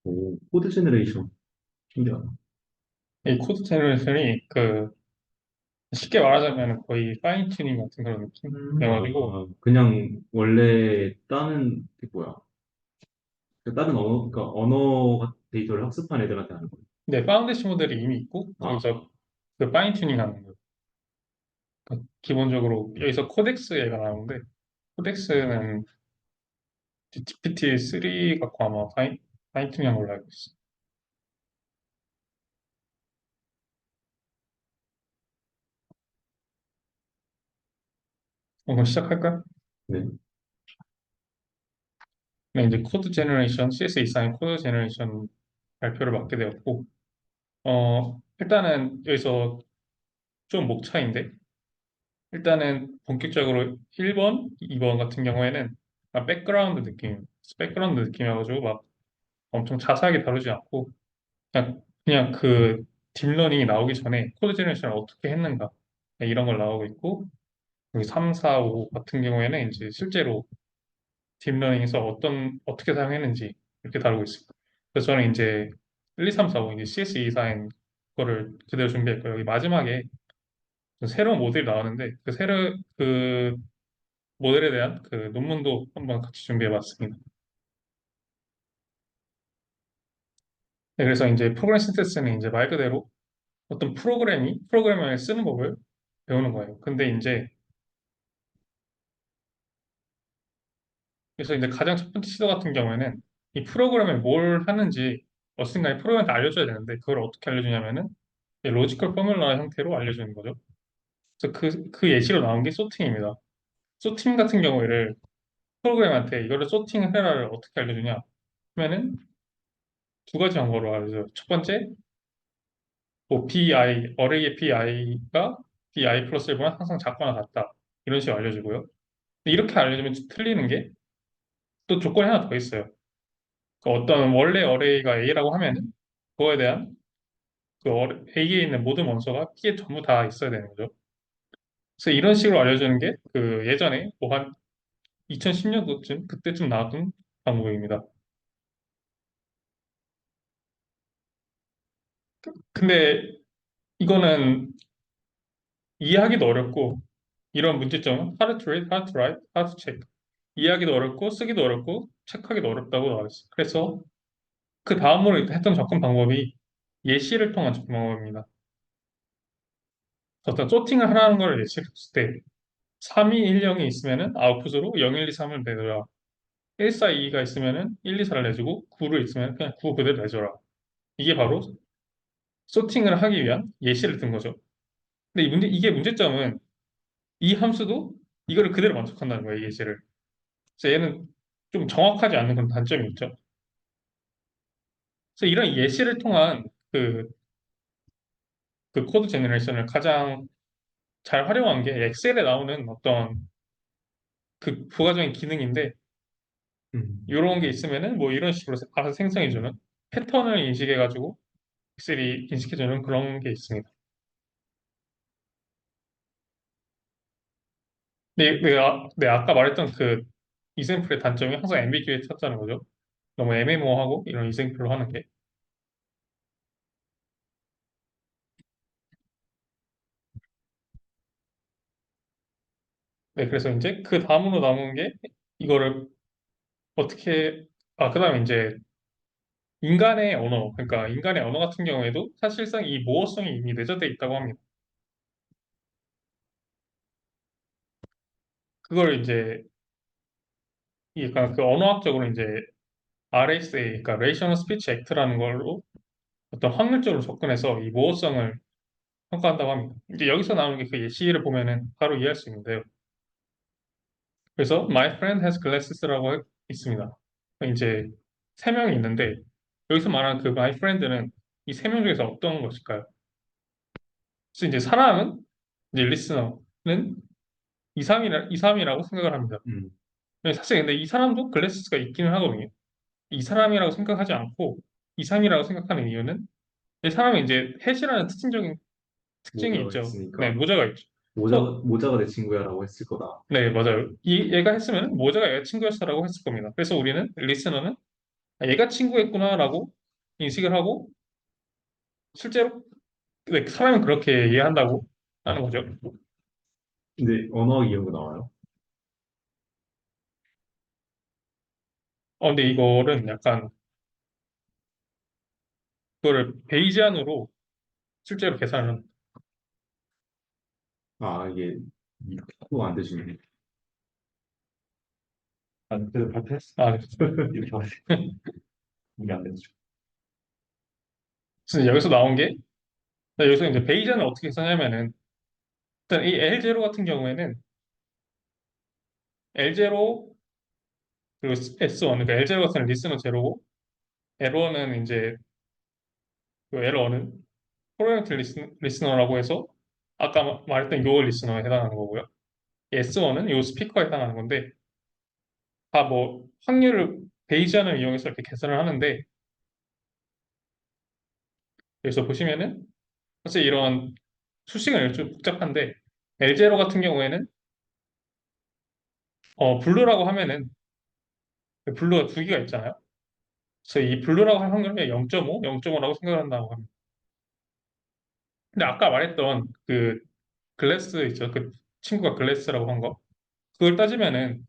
오, 코드 제너레이션. 신기하다. 이 코드 제너레이션이 쉽게 말하자면 거의 파인 튜닝 같은 그런 느낌이어가지고, 그냥 원래 다른, 게 뭐야. 다른 언어, 그러니까 언어 데이터를 학습한 애들한테 하는 거예요. 근데 파운데이션 모델이 이미 있고, 아, 여기서 그 파인 튜닝 하는 거예요. 기본적으로 여기서 코덱스 얘가 나오는데, 코덱스는 GPT-3 갖고 아마 파인 튜닝 한 걸로 알고 있어. 그럼 시작할까요? 네. 네, 이제 코드 제너레이션, CS 이상의 코드 제너레이션 발표를 맡게 되었고, 일단은 여기서 좀 목차인데, 일단은 본격적으로 1번, 2번 같은 경우에는 백그라운드 느낌이어가지고 막 엄청 자세하게 다루지 않고, 그냥 그 딥러닝이 나오기 전에 코드 제너레이션을 어떻게 했는가, 네, 이런 걸 나오고 있고, 여기 3, 4, 5 같은 경우에는 이제 실제로 딥러닝에서 어떻게 사용했는지 이렇게 다루고 있습니다. 그래서 저는 이제 1, 2, 3, 4, 5 이제 CS 이사인 거를 그대로 준비했고요. 여기 마지막에 새로운 모델이 나왔는데 그 모델에 대한 그 논문도 한번 같이 준비해봤습니다. 네, 그래서 이제 프로그램 신테시스는 이제 말 그대로 어떤 프로그램을 쓰는 법을 배우는 거예요. 근데 이제 그래서 이제 가장 첫 번째 시도 같은 경우에는 이 프로그램에 뭘 하는지 어쨌든간에 프로그램한테 알려줘야 되는데 그걸 어떻게 알려주냐면은 로지컬 포뮬러 형태로 알려주는 거죠. 그래서 그 예시로 나온 게 소팅입니다. 소팅 같은 경우에를 프로그램한테 이거를 소팅을 해라를 어떻게 알려주냐 하면은 두 가지 방법으로 알려줘요. 첫 번째, 뭐 bi, 어레이의 bi가 bi 플러스 1보다 항상 작거나 같다. 이런 식으로 알려주고요. 근데 이렇게 알려주면 틀리는 게 또 조건이 하나 더 있어요. 그 어떤 원래 어레이가 a라고 하면은 그거에 대한 A에 있는 모든 원소가 B에 전부 다 있어야 되는 거죠. 그래서 이런 식으로 알려주는 게 그 예전에 뭐 한 2010년도쯤 그때쯤 나왔던 방법입니다. 근데 이거는 이해하기도 어렵고 이런 문제점은 hard to read, hard to write, hard to check 이해하기도 어렵고 쓰기도 어렵고 체크하기도 어렵다고 나와있어요. 그래서 그 다음으로 했던 접근 방법이 예시를 통한 접근 방법입니다. 어떤 소팅을 하라는 걸 예시를 했을 때 3210이 있으면은 아웃풋으로 0123을 내줘라. 142가 있으면은 1, 2, 4를 내주고 9를 있으면 그냥 9 그대로 내줘라. 이게 바로 소팅을 하기 위한 예시를 든 거죠. 근데 이게 문제점은 이 함수도 이거를 그대로 만족한다는 거예요, 이 예시를. 그래서 얘는 좀 정확하지 않는 그런 단점이 있죠. 그래서 이런 예시를 통한 그, 그 코드 제너레이션을 가장 잘 활용한 게 엑셀에 나오는 어떤 그 부가적인 기능인데 음. 이런 게 있으면은 뭐 이런 식으로 알아서 생성해주는 패턴을 인식해가지고 엑셀이 인식해주는 그런 게 있습니다. 네, 아까 말했던 그 이샘플의 단점이 항상 앰비규이티했다는 거죠. 너무 애매모호하고 이런 이샘플로 하는 게. 네, 그래서 이제 그 다음으로 남은 게 이거를 어떻게, 그다음에 이제 그러니까 인간의 언어 같은 경우에도 사실상 이 모어성이 이미 내재되어 있다고 합니다. 그걸 이제, 그러니까 그 언어학적으로 이제 RSA, 그러니까 Rational Speech Act라는 걸로 어떤 확률적으로 접근해서 이 모어성을 평가한다고 합니다. 이제 여기서 나오는 게 그 예시를 보면은 바로 이해할 수 있는데요. 그래서 My friend has glasses라고 있습니다. 이제 세 명이 있는데 여기서 말하는 그 My friend는 이 세 명 중에서 어떤 것일까요? 그래서 이제 사람은 이제 리스너는 2, 3이라고 생각을 합니다. 음. 사실 근데 이 사람도 글래스가 있기는 하거든요. 이 사람이라고 생각하지 않고 2, 3이라고 생각하는 이유는 이 사람이 이제 햇이라는 특징이 모자가 있죠. 네, 있으니까, 모자가 있죠. 그래서 모자가 내 친구야라고 했을 거다. 네, 맞아요. 얘가 했으면 모자가 얘가 친구였어라고 했을 겁니다. 그래서 우리는 리스너는 아, 얘가 친구였구나라고 인식을 하고 실제로 네, 사람은 그렇게 이해한다고 하는 거죠. 근데 언어학 이런 거 나와요? 근데 이거는 약간 그거를 베이지안으로 실제로 계산을 합니다. 아, 이게 이렇게 하고 안 되시네. 아, 그래도 발표했어. 아, 네. 이렇게 말해. 이게 안 되죠. 그래서 여기서 나온 게 여기서 이제 베이지안을 어떻게 쓰냐면은 일단 이 L0 같은 경우에는 L0 그리고 S1 그러니까 L0 같은 경우는 리스너 제로고 L1은 이제 그 L1은 프로그래밍 리스너라고 해서 아까 말했던 요 리스너에 해당하는 거고요. S1은 요 스피커에 해당하는 건데 다 뭐 확률을 베이지안을 이용해서 이렇게 계산을 하는데 여기서 보시면은 사실 이런 수식은 좀 복잡한데 L0 같은 경우에는 블루라고 하면은 그 블루가 두 개가 있잖아요. 그래서 이 블루라고 할 확률은 0.5, 0.5라고 생각을 한다고 합니다. 근데 아까 말했던 그 글래스 있죠. 그 친구가 글래스라고 한 거. 그걸 따지면은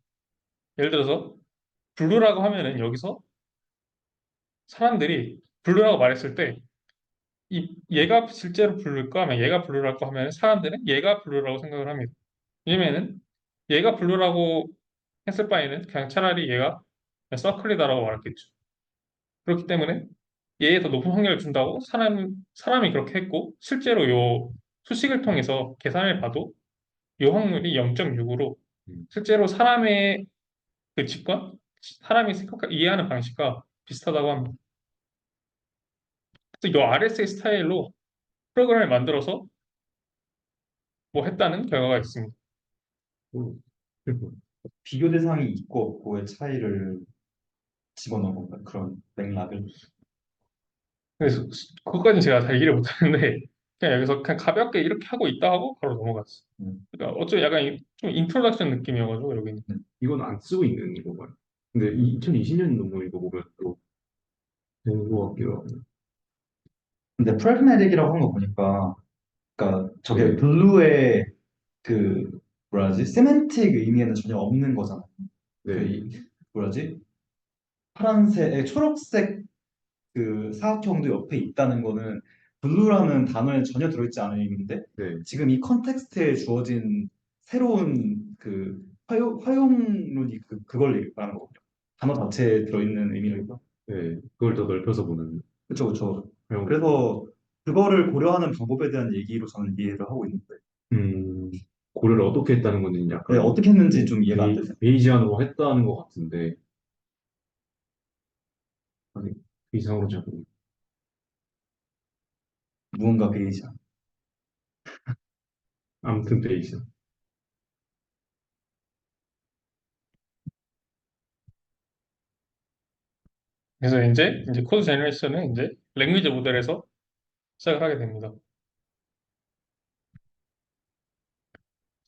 예를 들어서 블루라고 하면은 여기서 사람들이 블루라고 말했을 때 얘가 실제로 블루일까 하면 얘가 블루라고 하면 사람들은 얘가 블루라고 생각을 합니다. 왜냐면은 얘가 블루라고 했을 바에는 그냥 차라리 얘가 서클이다라고 말했겠죠. 그렇기 때문에 얘에 더 높은 확률을 준다고 사람이 그렇게 했고 실제로 요 수식을 통해서 계산을 봐도 요 확률이 0.6으로 음. 실제로 사람의 그 직관, 사람이 이해하는 방식과 비슷하다고 합니다. 그래서 이 RSA 스타일로 프로그램을 만들어서 뭐 했다는 결과가 있습니다. 오. 비교 대상이 있고 없고의 차이를 집어넣은 건가? 그런 맥락을. 그래서 그것까지는 제가 잘 이해를 못하는데 그냥 여기서 그냥 가볍게 이렇게 하고 있다 하고 바로 넘어갔어요. 음. 그러니까 어쩌 약간 좀 인트로덕션 느낌이어가지고 여기는. 이건 안 쓰고 있는 거가요. 근데 2020년 논문 이거 보면 또 되는 것 같기도 하고. 근데 프래그매틱이라고 한 거 보니까, 그러니까 저게 네, 블루의 그 뭐라지 세맨틱 의미에는 전혀 없는 거잖아. 그 네, 뭐라지 파란색, 초록색 그 사각형도 옆에 있다는 거는 블루라는 단어에 전혀 들어있지 않은 의미인데 네, 지금 이 컨텍스트에 주어진 새로운 그 활용론이 그걸 말하는 거거든요. 단어 자체에 들어있는 의미라기보다. 네. 그걸 더 넓혀서 보는 그렇죠, 그렇죠. 활용. 그래서 그거를 고려하는 방법에 대한 얘기로 저는 이해를 하고 있는데 음, 고려를 어떻게 했다는 건지 네, 약간 어떻게 했는지 좀 이해가 안 되세요. 베이지안으로 했다는 것 같은데 아니, 그 이상으로 잘 모르겠어요. 무언가 베이지안. 아무튼 베이지안. 그래서 이제 코드 제너레이션은 이제 랭귀지 모델에서 시작을 하게 됩니다.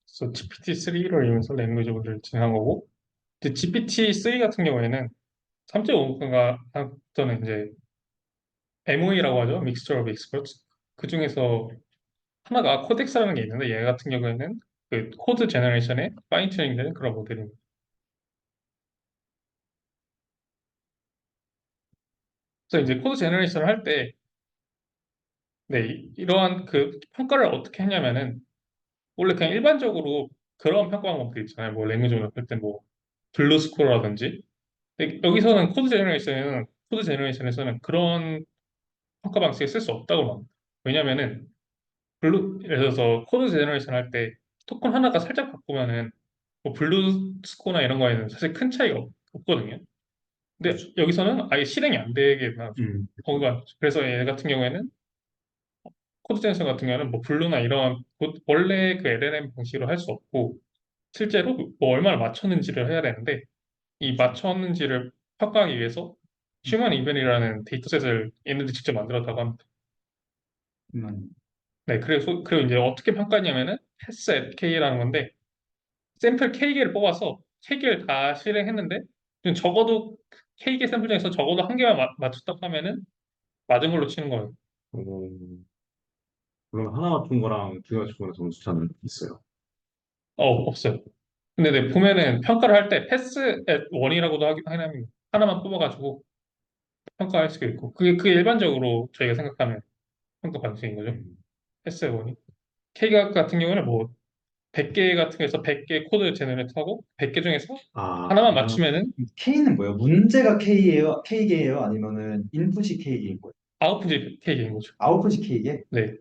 그래서 GPT-3를 이용해서 랭귀지 모델을 진행한 거고 이제 GPT-3 같은 경우에는 3.5가부터는 이제 MOE라고 하죠. Mixture of Experts. 그 중에서 하나가 코덱스라는 게 있는데 얘 같은 경우에는 그 코드 제너레이션에 파인 튜닝 되는 그런 모델입니다. 그래서 이제 코드 제너레이션을 할 때 네, 이러한 그 평가를 어떻게 했냐면은 원래 그냥 일반적으로 그런 평가 방법들 있잖아요. 뭐 랭귀지 모델 할때뭐 블루 스코어라든지 근데 여기서는 코드 제너레이션에서는 그런 평가 방식을 쓸 수 없다고 합니다. 왜냐면은 예를 들어서 코드 제너레이션 할 때 토큰 하나가 살짝 바꾸면은 뭐 블루 스코어나 이런 거에는 사실 큰 차이가 없거든요. 근데 그렇죠. 여기서는 아예 실행이 안 되게 나죠. 그쵸. 그래서 얘 같은 경우에는 코드 제너레이션 같은 경우는 뭐 블루나 이런 원래 그 LLM 방식으로 할 수 없고 실제로 뭐 얼마나 맞췄는지를 해야 되는데 이 맞췄는지를 평가하기 위해서 휴먼 이벤이라는 데이터셋을 얘네들이 직접 만들었다고 합니다. 음, 네, 그리고 이제 어떻게 평가하냐면은 패스 at K라는 건데 샘플 K개를 뽑아서 K개를 다 실행했는데 좀 적어도 K개 샘플 중에서 적어도 한 개만 맞췄다 하면은 맞은 걸로 치는 거예요. 어, 그럼 하나 맞춘 거랑 두 개 맞춘 거랑 점수 차는 있어요. 없어요. 근데 네, 보면은 평가를 할 때 패스 앳 원이라고도 하긴 하나만 뽑아가지고 평가할 수도 있고 그게 일반적으로 저희가 생각하는 평가 방식인 거죠. 음. 패스 앳 원이. K각 같은 경우는 뭐 100개 같은 거에서 100개 코드 제너레이트 하고 100개 중에서 아, 하나만 맞추면은 K는 뭐예요? 문제가 K예요? K개예요? 아니면은 인풋이 K개인 거예요? 아웃풋이 K인 거죠. 아웃풋이 K개? 네.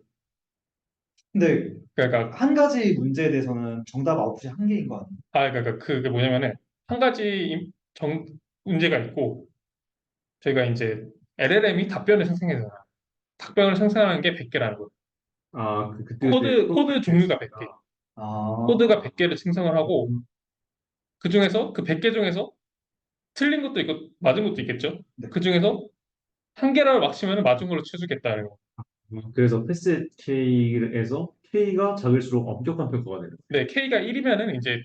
근데 그러니까 한 가지 문제에 대해서는 정답 아웃풋이 한 개인 거 아니에요? 그러니까 그게 뭐냐면은 한 가지 문제가 있고 저희가 이제 LLM이 답변을 생성해요. 답변을 생성하는 게 100개라는 거예요. 그때 코드 프로그램 종류가 100개. 했으니까. 아, 코드가 100개를 생성을 하고 음. 그 중에서 그 100개 중에서 틀린 것도 있고 맞은 것도 있겠죠. 네. 그 중에서 한 개라고 맞추면 맞은 걸로 쳐주겠다는 거. 그래서 패스 K에서 K가 작을수록 엄격한 평가가 되는. 네, K가 1이면은 이제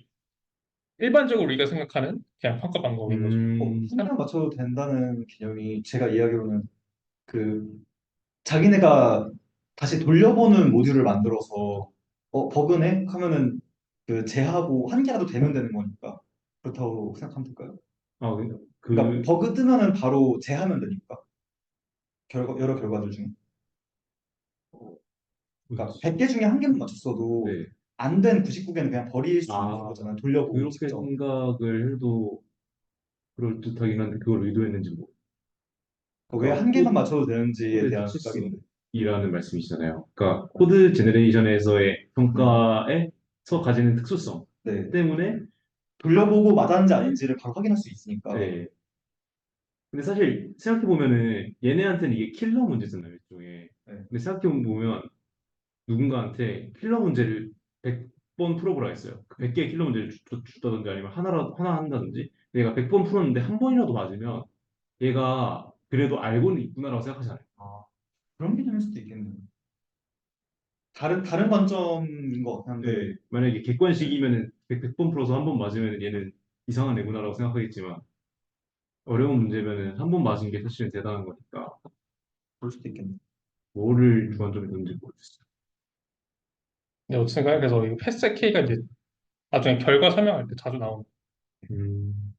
일반적으로 우리가 생각하는 그냥 평가 방법인 거죠. 한 개만 맞춰도 된다는 개념이 제가 이야기로는 그 자기네가 다시 돌려보는 모듈을 만들어서 버그네? 하면은 그 제하고 한 개라도 되면 되는 거니까 그렇다고 생각하면 될까요? 아, 그러니까 버그 뜨면은 바로 제하면 되니까 여러 결과들 중에 그러니까 그렇지. 100개 중에 한 개만 맞췄어도 네. 안 된 99개는 그냥 버릴 수 있는 아, 거잖아요. 돌려보고 그렇게 직접. 생각을 해도 그럴듯하긴 한데 그걸 의도했는지 뭐. 왜 그러니까 한 개만 맞춰도 되는지에 코드의 대한 생각인데. 특수성이라는 말씀이시잖아요. 그러니까 코드 제너레이션에서의 평가에서 가지는 특수성 네. 때문에 돌려보고 맞았는지 아닌지를 바로 확인할 수 있으니까. 네. 근데 사실 생각해 보면은 얘네한테는 이게 킬러 문제잖아요, 일종의. 네. 근데 생각해 보면 누군가한테 킬러 문제를 100번 풀어보라 했어요. 그 100개의 킬러 문제를 주다든지 아니면 하나 한다든지 얘가 100번 풀었는데 한 번이라도 맞으면 얘가 그래도 알고는 있구나라고 생각하잖아요. 아, 그런 개념일 수도 있겠네요. 다른 관점인 것 같긴 한데. 네, 만약에 네. 객관식이면은 100번 풀어서 한 번 맞으면 얘는 이상한 애구나라고 생각하겠지만 어려운 문제면은 한 번 맞은 게 사실은 대단한 거니까 그럴 수도 있겠네요. 뭐를 주관점에 뒀는지 모르겠어요. 네, 어쨌든 간에 그래서 이 패스 K가 이제 나중에 결과 설명할 때 자주 나오는 음,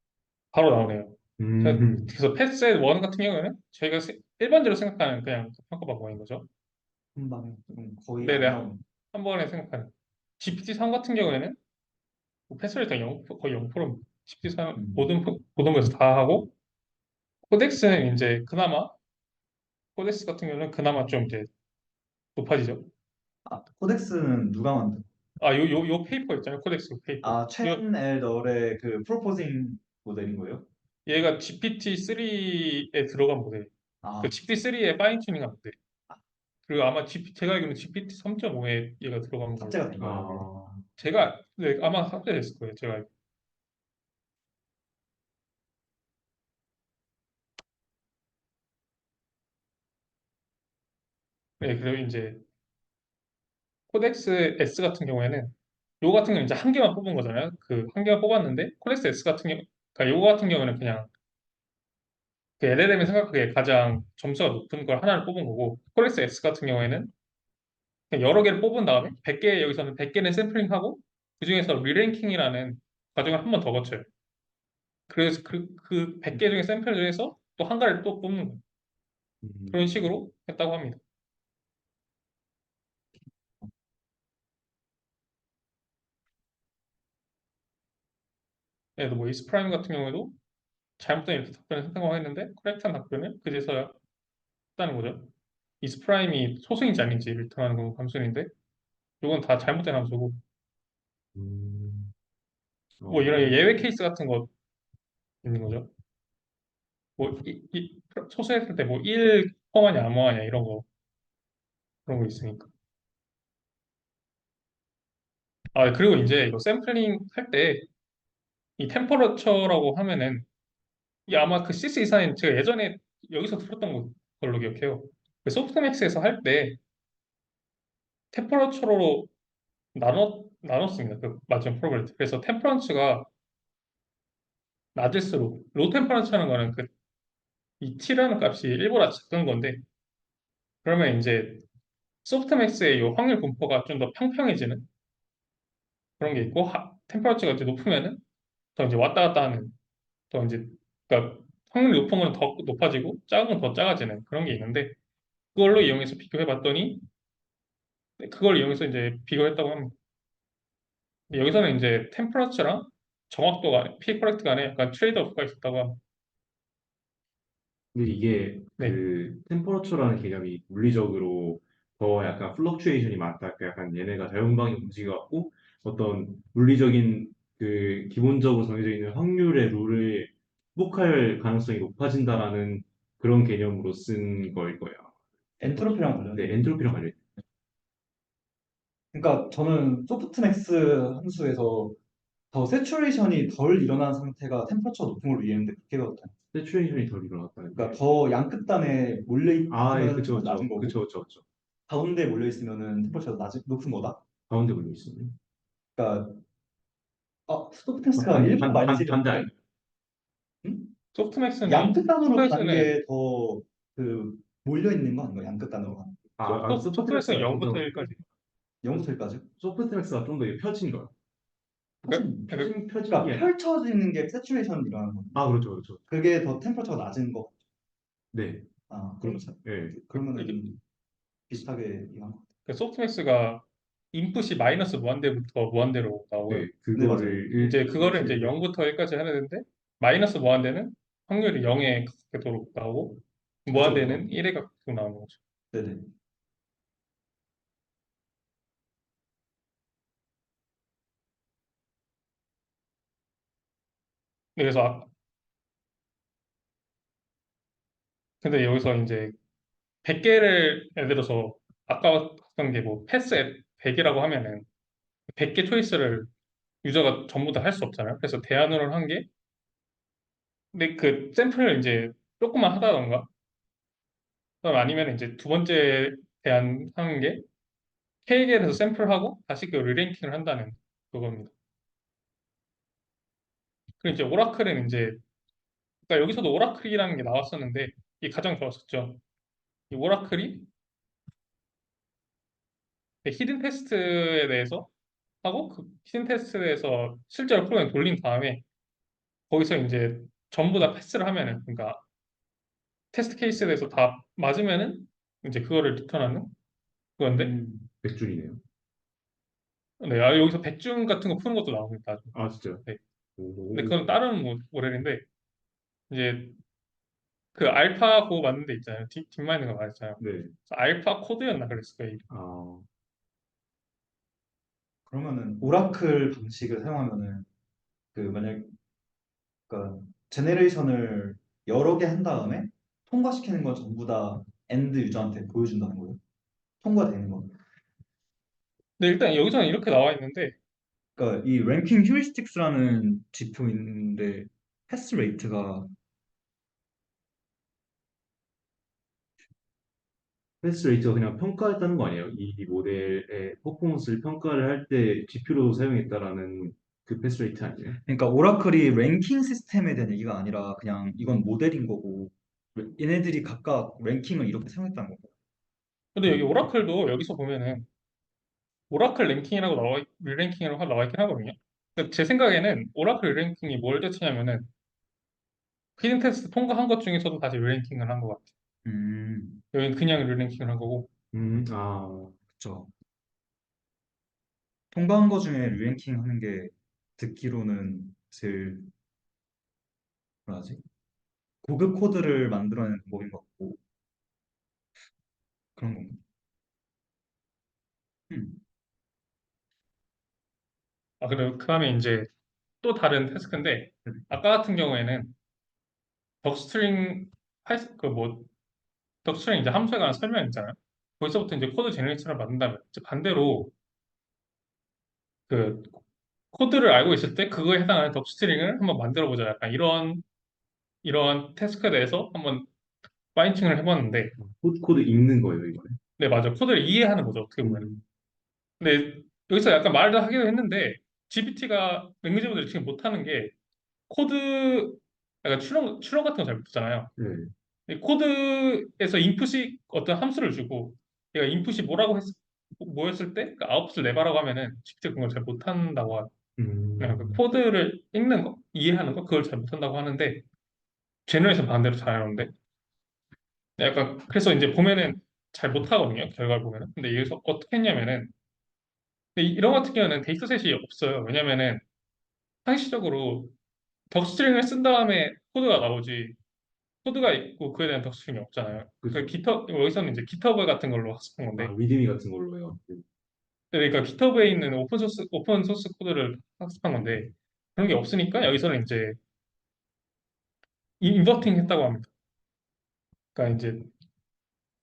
바로 나오네요. 음, 그래서 패스 원 같은 경우에는 저희가 일반적으로 생각하는 그냥 그 평가 방법인 거죠. 한 방에 거의 안 네네 나오는. 한 번에 생각하는 GPT-3 같은 경우에는 뭐 패스 레이트가 거의 0%입니다. GPT-3 음. 모든 것에서 다 하고 코덱스는 이제 그나마 코덱스 같은 경우는 그나마 좀 이제 높아지죠. 아, 코덱스는 누가 만든? 요 페이퍼 있잖아요. 코덱스 페이퍼. 아, 첸 엘더의 그 프로포징 모델인 거예요? 얘가 GPT-3에 들어간 모델. 그 아, GPT-3에 파인 튜닝한 모델. 그리고 아마 제가 알기로는 GPT 3.5에 얘가 들어간 걸로. 탑재가 된 거예요, 그게. 아, 네, 아마 탑재됐을 거예요. 제가 알기로. 네, 그리고 이제 코덱스 S 같은 경우에는 요거 같은 경우는 이제 한 개만 뽑은 거잖아요. 그 한 개만 뽑았는데 코덱스 S 같은 경우, 그러니까 요거 같은 경우는 그냥 그 LLM이 생각하기에 가장 점수가 높은 걸 하나를 뽑은 거고 코덱스 S 같은 경우에는 그냥 여러 개를 뽑은 다음에 100개 여기서는 100개는 샘플링하고 그 중에서 리랭킹이라는 과정을 한 번 더 거쳐요. 그래서 그 100개 중에 샘플 중에서 또 한 가지를 또 뽑는 거예요. 그런 음, 식으로 했다고 합니다. 예를 들어 뭐 이스프라임 같은 경우에도 잘못된 이렇게 답변을 생성하고 했는데 커렉트한 답변을 그제서야 했다는 거죠. 이스프라임이 소수인지 아닌지 리턴하는 건 함수인데 이건 다 잘못된 함수고 음, 뭐 이런 어, 예외 케이스 같은 거 있는 거죠. 뭐 소수했을 때 뭐 1 포함하냐 안 포함하냐 이런 거 그런 거 있으니까. 그리고 이제 이거 샘플링 할 때 이 템퍼러처라고 하면은 이 아마 그 시스 이사는 제가 예전에 여기서 들었던 걸로 기억해요. 그 소프트맥스에서 할 때 템퍼러처로 나눴습니다. 그 마지막 프로그램. 그래서 템퍼런츠가 낮을수록 로우 템퍼러처라는 거는 그 이 T라는 값이 일보다 작은 건데 그러면 이제 소프트맥스의 요 확률 분포가 좀 더 평평해지는 그런 게 있고 템퍼러처가 이제 높으면은 더 이제 왔다 갔다 하는 더 이제 그러니까 확률이 높은 건 더 높아지고 작은 건 더 작아지는 그런 게 있는데 그걸로 이용해서 비교해 봤더니 그걸 이용해서 이제 비교했다고 합니다. 근데 여기서는 이제 템퍼러처랑 정확도가 P 커렉트 간에 약간 트레이드 오프가 있었다고 합니다. 근데 이게 네. 그 템퍼러처라는 개념이 물리적으로 더 약간 플럭추에이션이 많다. 그 약간 얘네가 자연방에 움직여갖고 어떤 물리적인 그 기본적으로 정해져 있는 확률의 룰을 극복할 가능성이 높아진다라는 그런 개념으로 쓴 거일 거예요. 템퍼러처. 엔트로피랑 관련돼 네, 있는 거죠. 엔트로피랑 관련. 그러니까 저는 소프트맥스 함수에서 더 세츄레이션이 덜 일어난 상태가 템퍼처 높은 걸로 이해했는데 그렇게 가거든요. 세츄레이션이 덜 일어났다는 그러니까 게. 더 양끝단에 몰려 아, 예, 있으면 그쵸, 템퍼처 낮은 그쵸, 거고 그쵸, 그쵸, 그쵸. 가운데 몰려 있으면은 템퍼처가 높은 거다. 가운데 걸려 있어요. 그러니까 소프트맥스가 1번 마이너스 반대 1이었는데 아니에요? 소프트맥스는 양끝단으로 가는 소프트맥스는 게 더 그 몰려 있는 거 아닌가? 양끝단으로 가는 게. 소프트맥스는 소프트맥스가 좀 0부터 더, 1까지. 0부터 1까지. 소프트맥스가 좀 더 펴진 거야. 그러니까 펴진 그러니까 게, 펼쳐지는 게 세츄레이션 일어나는 거예요. 아, 그렇죠, 그렇죠. 그게 더 템퍼처가 낮은 거. 네, 그러면 예. 이게 그러면은 비슷하게 이해한 거. 소프트맥스가 인풋이 마이너스 무한대부터 무한대로 나오고요. 네, 네, 맞아요. 그거를 이제 1, 그거를 이제 1, 0부터 1까지 하는데 마이너스 무한대는 확률이 0에 가깝도록 나오고 그쵸, 그쵸. 무한대는 1에 가깝도록 나오는 거죠. 네네. 그래서 근데 여기서 이제 100개를 예를 들어서 아까 했던 게 뭐 패스 100이라고 하면은 100개 초이스를 유저가 전부 다 할 수 없잖아요. 그래서 대안으로 한 게 근데 그 샘플을 이제 조금만 하다던가 그럼 아니면 이제 두 번째 대안하는 게 K겔에서 샘플하고 다시 그 리랭킹을 한다는 그겁니다. 그리고 이제 오라클은 이제 그러니까 여기서도 오라클이라는 게 나왔었는데 이 가장 좋았었죠. 이 오라클이 히든 테스트에 대해서 하고 그 히든 테스트에서 실제로 프로그램 돌린 다음에 거기서 이제 전부 다 패스를 하면은 그러니까 테스트 케이스에 대해서 다 맞으면은 이제 그거를 리턴하는 그건데 100줄이네요. 네, 여기서 백중 같은 거 푸는 것도 나옵니다. 나중에. 아, 진짜요? 네. 근데 오, 그건 다른 모델인데 이제 그 알파 그거 만든 데 있잖아요. 딥마인드가 맞았잖아요. 네. 그래서 알파 코드였나 그랬을 거예요. 아, 그러면은 오라클 방식을 사용하면은 그 만약 그러니까 제네레이션을 여러 개 한 다음에 통과시키는 건 전부 다 엔드 유저한테 보여준다는 거예요. 통과되는 거. 근데 일단 여기서는 이렇게 나와 있는데 그러니까 이 랭킹 휴리스틱스라는 지표인데 패스 레이트가 패스 레이트가 그냥 평가했다는 거 아니에요? 이 모델의 퍼포먼스를 평가를 할 때 지표로 사용했다라는 그 패스 레이트 아니에요? 그러니까 오라클이 랭킹 시스템에 대한 얘기가 아니라 그냥 이건 모델인 거고 얘네들이 각각 랭킹을 이렇게 사용했다는 거고. 근데 여기 오라클도 여기서 보면은 오라클 랭킹이라고 릴랭킹이라고 나와 있긴 하거든요. 근데 제 생각에는 오라클 릴랭킹이 뭘 뜻하냐면은 히든 테스트 통과한 것 중에서도 다시 릴랭킹을 한 것 같아요. 음, 여기는 그냥 릴랭킹을 한 거고 아, 그쵸. 통과한 거 중에 랭킹 하는 게 듣기로는 제일 뭐라지? 고급 코드를 만들어내는 방법인 것 같고 그런 건가? 음. 그리고 그 다음에 이제 또 다른 태스크인데 아까 같은 경우에는 덕스트링 그뭐 덕스트링 이제 함수에 관한 설명 있잖아요. 거기서부터 이제 코드 제너레이션을 만든다면 이제 반대로 그 코드를 알고 있을 때 그거에 해당하는 덕스트링을 한번 만들어 보자. 약간 이런 태스크에 대해서 한번 파인팅을 해봤는데 코드 읽는 거예요, 이거는. 네 맞아 코드를 이해하는 거죠 어떻게 보면. 근데 여기서 약간 말도 하기도 했는데 GPT가 랭귀지 모델이 지금 못하는 게 코드, 약간 추론 같은 거 잘 못하잖아요. 네. 이 코드에서 인풋이 어떤 함수를 주고 얘가 인풋이 뭐였을 때 그 아웃풋을 내봐라고 하면은 GPT 그걸 잘 못한다고 하요. 그 음. 코드를 읽는 거, 이해하는 거 그걸 잘 못한다고 하는데 제너레이션 반대로 잘하는데 약간 그래서 이제 보면은 잘 못하거든요. 결과를 보면은. 근데 여기서 어떻게 했냐면은 근데 이런 같은 경우는 데이터셋이 없어요. 왜냐면은 상시적으로 덕스트링을 쓴 다음에 코드가 나오지 코드가 있고 그에 대한 덕스트링이 없잖아요. 그 그죠. 여기서는 이제 기터브 같은 걸로 학습한 아, 건데 위드미 같은 걸로 해요. 그러니까 기터브에 있는 오픈 소스 코드를 학습한 건데 그런 게 없으니까 여기서는 이제 인버팅 했다고 합니다. 그러니까 이제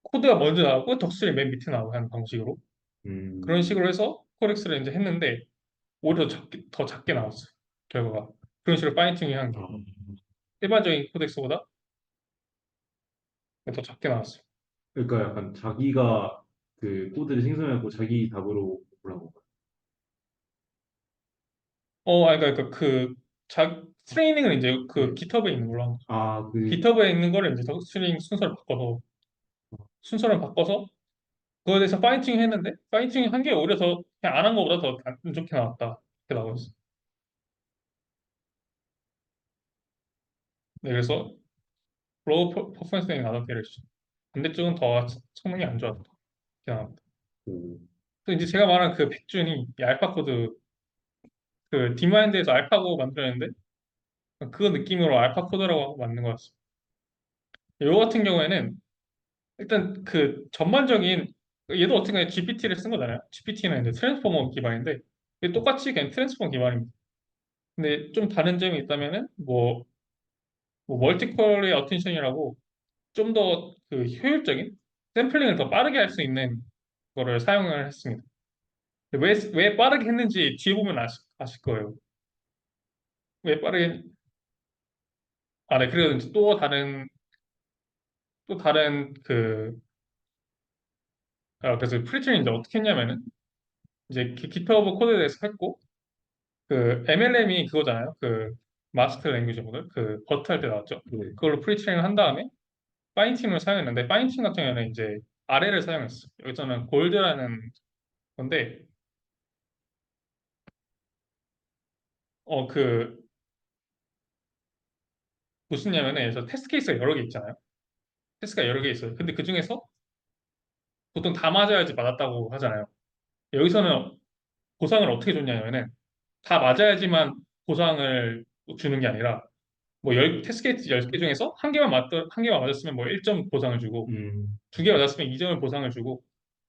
코드가 먼저 나오고 덕스트링 맨 밑에 나오고 하는 방식으로 그런 음. 식으로 해서 코렉스를 이제 했는데 오히려 더 작게 나왔어요. 결과가 그런 식으로 파인튜닝 한 게 아, 일반적인 코덱스보다 더 작게 나왔어요. 그러니까 약간 자기가 그 코드를 생성하고 자기 답으로 보라고. 그러니까 트레이닝은 이제 그 네. GitHub에 있는 걸로 한 거죠. 아, 그, GitHub에 있는 거를 이제 덕스트링 순서를 바꿔서 그거에 대해서 파인튜닝 했는데 파인튜닝 한 게 오히려 더 그냥 안 한 거보다 더 안 좋게 나왔다. 이렇게 나오고 있어요. 네, 그래서 로우 퍼포먼스에 나왔다 이랬죠. 반대쪽은 더 성능이 안 좋았다. 이렇게 나왔다. 오, 그래서 이제 제가 말한 그 백준이 이 알파 코드 그 디마인드에서 알파고 만들었는데 그 느낌으로 알파 코드라고 하고 만든 것 같습니다. 이거 같은 경우에는 일단 그 전반적인 얘도 어떻게 보면 GPT를 쓴 거잖아요. GPT는 이제 트랜스포머 기반인데 이게 똑같이 그냥 트랜스포머 기반입니다. 근데 좀 다른 점이 있다면은 뭐 멀티컬리 어텐션이라고 좀 더 그 효율적인 샘플링을 더 빠르게 할 수 있는 거를 사용을 했습니다. 왜 빠르게 했는지 뒤에 보면 아실 거예요. 왜 빠르게 네. 그리고 이제 또 다른 그래서 프리트를 이제 어떻게 했냐면은 이제 GitHub 코드에 대해서 했고 그 MLM이 그거잖아요. 그 마스터 랭귀지 모델 그 버트 할 때 나왔죠. 네. 그걸로 프리트레인을 한 다음에 파인팅을 사용했는데 파인팅 같은 경우는 이제 아래를 사용했어요. 여기서는 골드라는 건데 그 무슨 냐면은 그래서 테스트 케이스가 여러 개 있잖아요. 테스트가 여러 개 있어요. 근데 그 중에서 보통 다 맞아야지 맞았다고 하잖아요. 여기서는 보상을 어떻게 줬냐면은 다 맞아야지만 보상을 주는 게 아니라 뭐 테스트 케이스 10개 중에서 한 개만 맞았으면 뭐 1점 보상을 주고 음, 두 개 맞았으면 2점을 보상을 주고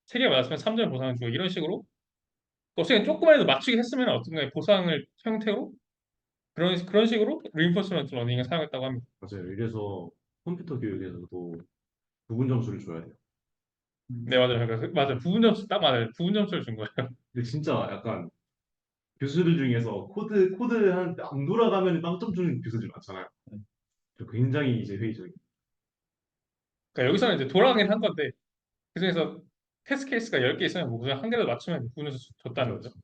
세 개 맞았으면 3점을 보상을 주고 이런 식으로 어떻게 조금만해도 맞추기 했으면 어떤가 보상을 형태로 그런 식으로 리인포스먼트 러닝을 사용했다고 합니다. 맞아요. 이래서 컴퓨터 교육에서도 부분 점수를 줘야 돼요. 네, 맞아요. 맞아요. 부분 점수 딱 맞아요. 부분 점수를 준 거예요. 근데 진짜 약간 교수들 중에서 코드 한 안 돌아가면 빵점 주는 교수들 많잖아요. 저 굉장히 이제 회의적이에요. 그러니까 여기서는 이제 돌아가긴 한 건데 그중에서 테스트 케이스가 10개 있으면 뭐 그냥 한 개를 맞추면 부분 점수 줬다는 그죠? 거죠.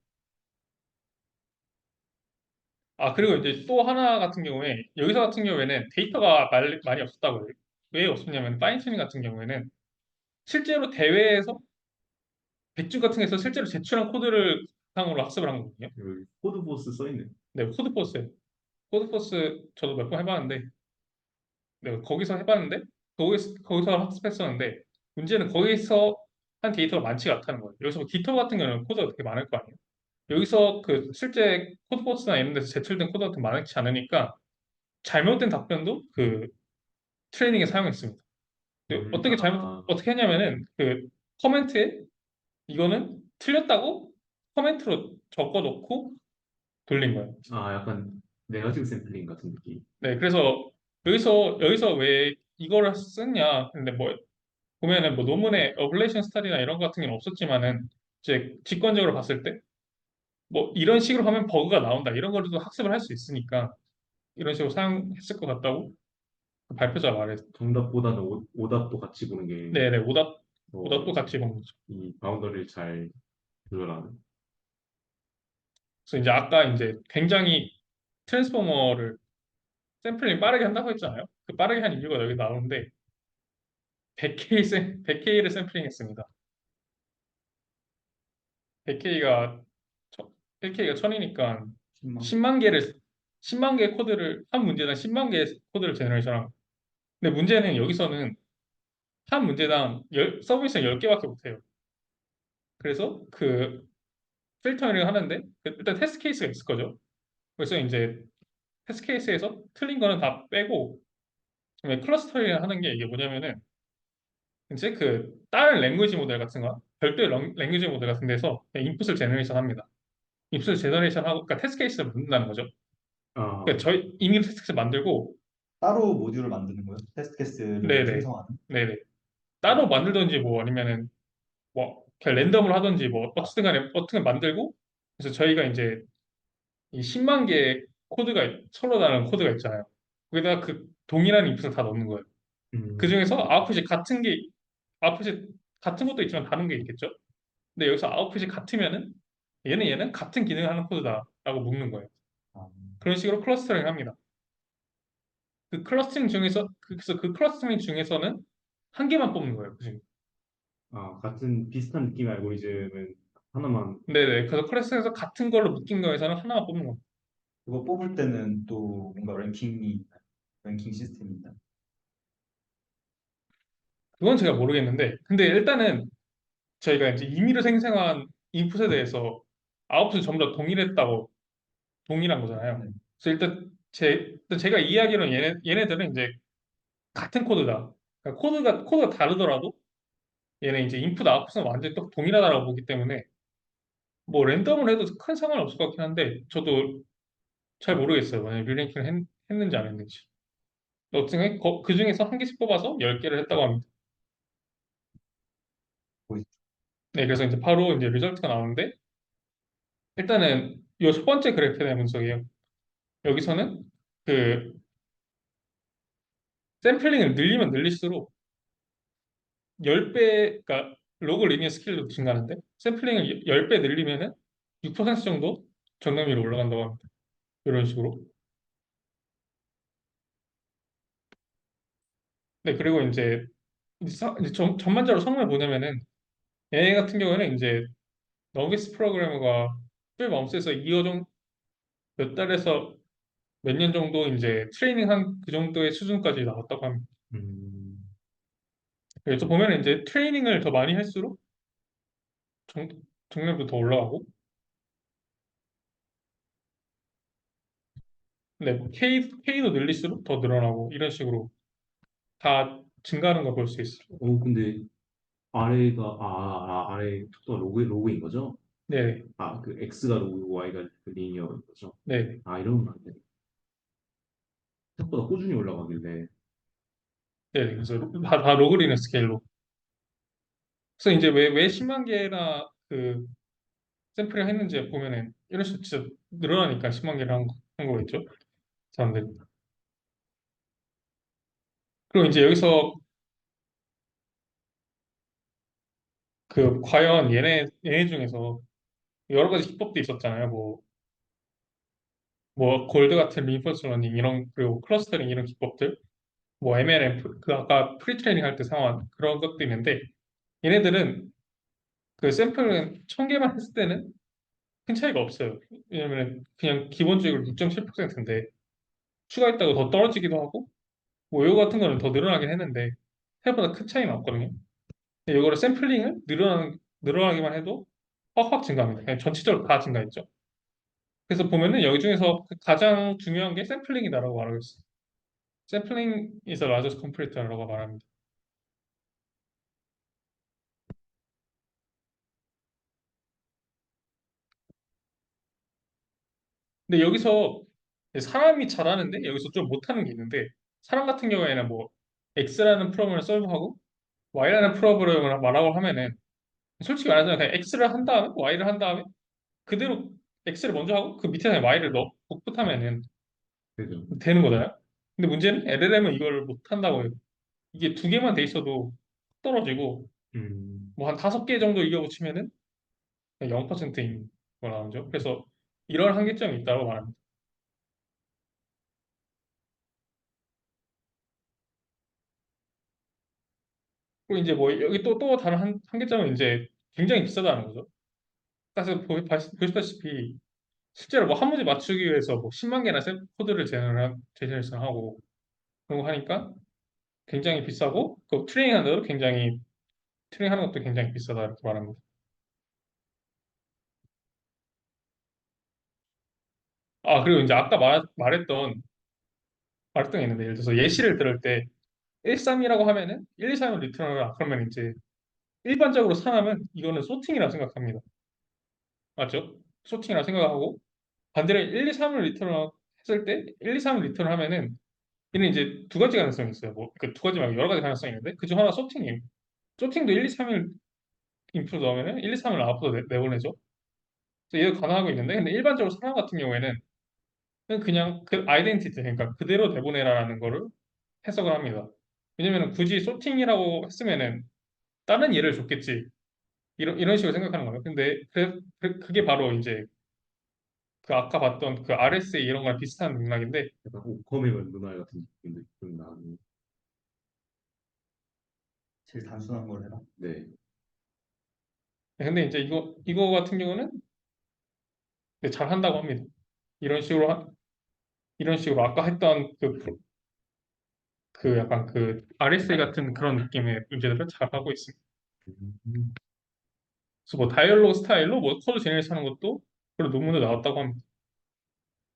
그리고 이제 또 하나 같은 경우에 여기서 같은 경우에는 데이터가 많이 없었다고 해요. 왜 없었냐면 파인튜닝 같은 경우에는 실제로 대회에서 백주 같은 데서 실제로 제출한 코드를 바탕으로 학습을 한 거거든요. 여기 코드 보스 써 있네. 네, 코드포스 저도 몇 번 해봤는데 네, 거기서 해봤는데 거기서 학습했었는데 문제는 거기서 한 데이터가 많지가 않다는 거예요. 여기서 뭐 깃허브 같은 경우는 코드가 되게 많을 거 아니에요. 여기서 그 실제 코드포스나 이런 데서 제출된 코드가 되게 많지 않으니까 잘못된 답변도 그 트레이닝에 사용했습니다. 아, 어떻게 했냐면은 그 커멘트에 이거는 틀렸다고 커멘트로 적어놓고 돌린 거예요. 약간 네거티브 샘플링 같은 느낌. 네, 그래서 여기서 왜 이거를 썼냐? 근데 뭐 보면은 뭐 논문에 어블레이션 스타디나 이런 거 같은 게 없었지만은 이제 직관적으로 봤을 때 뭐 이런 식으로 하면 버그가 나온다 이런 거를 학습을 할 수 있으니까 이런 식으로 사용했을 것 같다고 그 발표자가 말했어요. 정답보다는 오답도 같이 보는 게 네네 더 오답도 이제 같이 본 거죠. 이 바운더리를 잘 조절하는. 그래서 이제 아까 이제 굉장히 트랜스포머를 샘플링 빠르게 한다고 했잖아요. 그 빠르게 한 이유가 여기 나오는데 100K를 샘플링했습니다. 100K가 1K가 1000이니까 10만 10만 개의 코드를 한 문제당 10만 개의 코드를 제너레이션하고. 근데 문제는 여기서는 한 문제당 서비스 10개밖에 못 해요. 그래서 그 필터링을 하는데 일단 테스트 케이스가 있을 거죠. 그래서 이제 테스트 케이스에서 틀린 거는 다 빼고 왜 클러스터링을 하는 게 이게 뭐냐면은 이제 그 다른 랭귀지 모델 같은 거 별도의 랭귀지 모델 같은 데서 인풋을 제너레이션 합니다. 인풋을 제너레이션 하고 그러니까 테스트 케이스를 만든다는 거죠. 아, 그러니까 저희 이미 테스트 케이스 만들고 따로 모듈을 만드는 거예요? 테스트 케이스를 네네 생성하는? 네네 따로 만들던지 뭐 아니면은 뭐 그냥 랜덤으로 하던지 뭐 어쨌든 간에 어떻게 만들고 그래서 저희가 이제 이 10만 개의 코드가 서로 다른 코드가 있잖아요. 거기다가 그 동일한 인풋을 다 넣는 거예요. 그 중에서 아웃풋이 같은 것도 있지만 다른 게 있겠죠. 근데 여기서 아웃풋이 같으면은 얘는 같은 기능을 하는 코드다라고 묶는 거예요. 아, 그런 식으로 클러스터링 합니다. 그래서 그 클러스터링 중에서는 한 개만 뽑는 거예요. 그 중에. 같은 비슷한 느낌의 알고리즘은 하나만. 네네. 그래서 클래스에서 같은 걸로 묶인 거에서는 하나만 뽑는 거예요. 그거 뽑을 때는 또 뭔가 랭킹 시스템이 있나? 그건 제가 모르겠는데, 근데 일단은 저희가 이제 임의로 생성한 인풋에 대해서 아웃풋이 전부 다 동일한 거잖아요. 네. 그래서 일단 제가 이해하기로는 얘네들은 이제 같은 코드다. 그러니까 코드가 다르더라도 얘네 이제 인풋 아웃풋은 완전히 또 동일하다라고 보기 때문에 뭐 랜덤을 해도 큰 상관 없을 것 같긴 한데 저도 잘 모르겠어요. 만약에 리랭킹을 했는지 안 했는지. 어쨌든 그 중에서 한 개씩 뽑아서 10개를 했다고 합니다. 보이- 네, 그래서 이제 바로 이제 리절트가 나오는데 일단은 이 첫 번째 그래프에 대한 분석이에요. 여기서는 그 샘플링을 늘리면 늘릴수록 10배, 그러니까 로그 리니어 스케일도 증가하는데 샘플링을 10배 늘리면은 6% 정도 정답률이 올라간다고 합니다. 이런 식으로. 네, 그리고 이제 전반적으로 성능을 보냐면은 얘 같은 경우에는 이제 너비스 프로그래머가 풀맘스에서 2호 정도 몇 달에서 몇 년 정도 이제 트레이닝 한 그 정도의 수준까지 나왔다고 합니다. 음, 그래서 보면 이제 트레이닝을 더 많이 할수록 정, 정렬도 더 올라가고, 네, 뭐 K도 늘릴수록 더 늘어나고 이런 식으로 다 증가하는 걸 볼 수 있어요. 근데 아래 속도가 로그인 거죠? 네, 그 X가 로그고 Y가 그 리니어인 거죠? 네, 이러면 안 돼. 생각보다 꾸준히 올라가길래. 네. 그래서 다 로그리는 스케일로. 그래서 이제 왜 10만 개나 그 샘플을 했는지 보면은 이런 식으로 진짜 늘어나니까 10만 개를 한 거겠죠? 사람들이. 그리고 이제 여기서 그 과연 얘네 중에서 여러 가지 기법도 있었잖아요. 뭐 골드 같은 리인포스 러닝 이런 그리고 클러스터링 이런 기법들, 뭐 MLM 그 아까 프리트레이닝 할 때 사용한 그런 것도 있는데 얘네들은 그 샘플은 1000개만 했을 때는 큰 차이가 없어요. 왜냐면 그냥 기본적으로 6.7%인데 추가했다고 더 떨어지기도 하고 뭐 이거 같은 거는 더 늘어나긴 했는데 생각보다 큰 차이는 없거든요. 근데 이거를 샘플링을 늘어나기만 해도 확확 증가합니다. 그냥 전체적으로 다 증가했죠. 그래서 보면은 여기 중에서 가장 중요한 게 샘플링이다라고 말하고 있어요. 샘플링 is the largest comparator라고 말합니다. 근데 여기서 사람이 잘하는데 여기서 좀 못하는 게 있는데 사람 같은 경우에는 뭐 X라는 프로그램을 솔브하고 Y라는 프로그램을 말하고 하면은 솔직히 말하자면 그냥 X를 한 다음에 Y를 한 다음에 그대로 X를 먼저 하고 그 밑에 Y를 복붙하면은 그죠? 되는 거잖아요. 근데 문제는 LLM은 이걸 못한다고 해요. 이게 두 개만 돼 있어도 떨어지고 음, 뭐 한 5개 정도 이겨 붙이면은 0%인 거 나오죠. 그래서 이런 한계점이 있다고 말합니다. 그리고 이제 뭐 여기 또 다른 한계점은 이제 굉장히 비싸다는 거죠. 그래서 보시다시피 실제로 뭐 한 문제 맞추기 위해서 뭐 10만 개나 코드를 제너레이션하고 그런 거 하니까 굉장히 비싸고 그 트레이닝하는 것도 굉장히 비싸다 이렇게 말합니다. 아 그리고 이제 아까 말했던 게 있는데 예를 들어서 예시를 들을 때 1, 3이라고 하면은 1, 2, 3을 리턴하라 그러면 이제 일반적으로 사람은 이거는 소팅이라고 생각합니다. 맞죠? 소팅이라고 생각하고 반대로 1, 2, 3을 했을 때 1, 2, 3을 리턴하면은 얘는 이제 두 가지 가능성이 있어요. 뭐 그 두 가지 말고 여러 가지 가능성이 있는데 그중 하나 소팅이에요. 소팅도 1, 2, 3을 인풋 넣으면은 1, 2, 3을 아웃풋 내보내죠. 그래서 얘도 가능하고 있는데 근데 일반적으로 사람 같은 경우에는 그냥 그 아이덴티티 그러니까 그대로 내보내라라는 거를 해석을 합니다. 왜냐면은 굳이 소팅이라고 했으면은 다른 예를 줬겠지. 이런 식으로 생각하는 거예요. 근데 그게 바로 이제 그 아까 봤던 그 RSA 이런 거랑 비슷한 맥락인데 약간 오컴의 문화 같은 느낌도 좀 나는. 제일 단순한 걸 해라. 네. 근데 이제 이거 같은 경우는 잘 한다고 합니다. 이런 식으로 이런 식으로 아까 했던 그 약간 그 RSA 같은 그런 느낌의 문제들을 잘 하고 있습니다. 음. 그래서 뭐 다이얼로그 스타일로 뭐 코드 제너레이션 하는 것도 그런 논문도 나왔다고 합니다.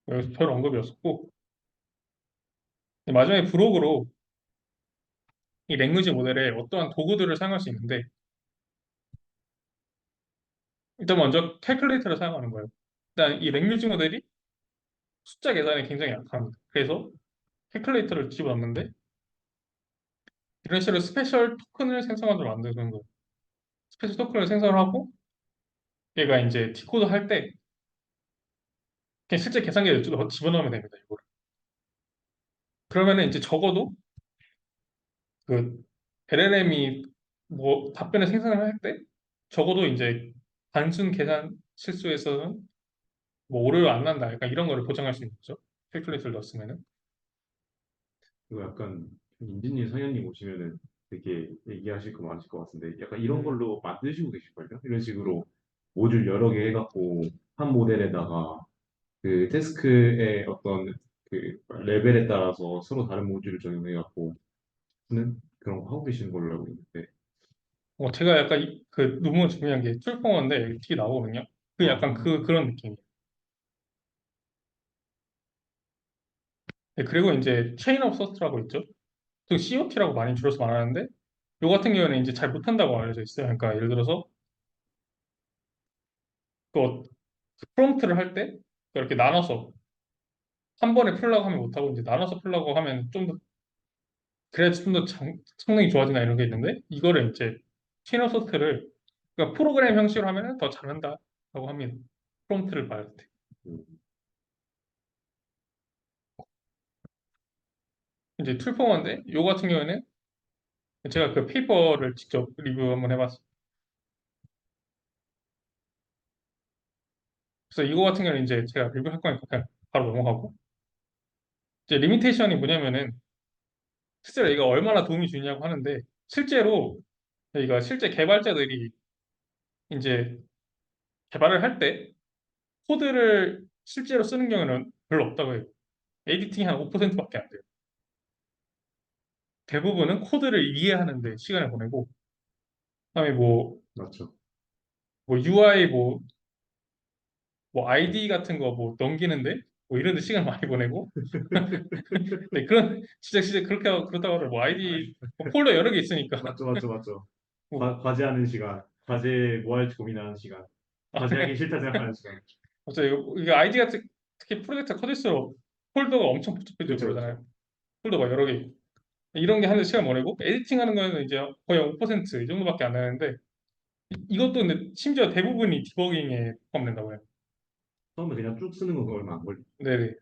여기서 별 언급이 없었고 마지막에 브로그로 이 랭귀지 모델에 어떠한 도구들을 사용할 수 있는데 일단 먼저 캘큘레이터를 사용하는 거예요. 일단 이 랭귀지 모델이 숫자 계산에 굉장히 약합니다. 그래서 캘큘레이터를 집어넣는데 이런 식으로 스페셜 토큰을 생성하도록 만드는 거예요. 스페셜 토큰을 생성하고 얘가 이제 디코드 할 때 그냥 실제 계산기에 집어넣으면 됩니다. 이거를. 그러면은 이제 적어도 그 LLM이 뭐 답변을 생성을 할 때 적어도 이제 단순 계산 실수에서는 뭐 오류가 안 난다. 약간 이런 거를 보장할 수 있는 거죠. 캘큘레이터를 넣었으면은. 이거 약간 인지님, 성현님 오시면은 되게 얘기하실 거 많으실 것 같은데 약간 이런 음, 걸로 만드시고 계실걸요? 이런 식으로 모듈 여러 개 해갖고 한 모델에다가 그 태스크의 어떤 그 레벨에 따라서 서로 다른 모듈을 적용해갖고 하는 그런 거 하고 계시는 걸로 알고 있는데. 제가 약간 그 논문 준비한 게 출봉어인데 여기 뒤에 나오거든요. 그 약간 아, 그런 느낌이에요. 네, 그리고 이제 체인 오브 서스트라고 있죠. 또 COT라고 많이 줄여서 말하는데 요 같은 경우에는 이제 잘 못한다고 알려져 있어요. 그러니까 예를 들어서 그 프롬프트를 할 때 이렇게 나눠서 한 번에 풀려고 하면 못하고 이제 나눠서 풀려고 하면 좀 더 그래야지 좀 더 성능이 좋아지나 이런 게 있는데 이거를 이제 체인 오브 서스트를 그러니까 프로그램 형식으로 하면은 더 잘한다라고 합니다. 프롬프트를 받을 때. 음, 이제 툴포머인데 요 같은 경우에는 제가 그 페이퍼를 직접 리뷰 한번 해봤어요. 그래서 이거 같은 경우는 이제 제가 리뷰할 거니까 그냥 바로 넘어가고 이제 리미테이션이 뭐냐면은 실제로 이거 얼마나 도움이 주냐고 하는데 실제로 저희가 실제 개발자들이 이제 개발을 할 때 코드를 실제로 쓰는 경우는 별로 없다고 해요. 에디팅이 한 5%밖에 안 돼요. 대부분은 코드를 이해하는데 시간을 보내고 그다음에 맞죠. 뭐 UI 뭐 ID 같은 거 뭐 넘기는데 뭐 이런 데 시간 많이 보내고 네, 그런 진짜 그렇다고 하더라고. 뭐 아이디 뭐 폴더 여러 개 있으니까 맞죠, 맞죠, 맞죠. 뭐 과제하는 시간, 과제 뭐 할지 고민하는 시간, 아, 과제하기 싫다 생각하는 시간. 맞죠. 이거 아이디가 특히 프로젝트가 커질수록 폴더가 엄청 복잡해져 그렇죠, 그렇죠. 그러잖아요. 폴더가 여러 개 있고. 이런 게 하는데 시간 보내고 에디팅하는 거는 이제 거의 5%이 정도밖에 안 되는데 이것도 근데 심지어 대부분이 디버깅에 포함된다고 해요. 처음에 그냥 쭉 쓰는 거 얼마 안 걸려. 네네.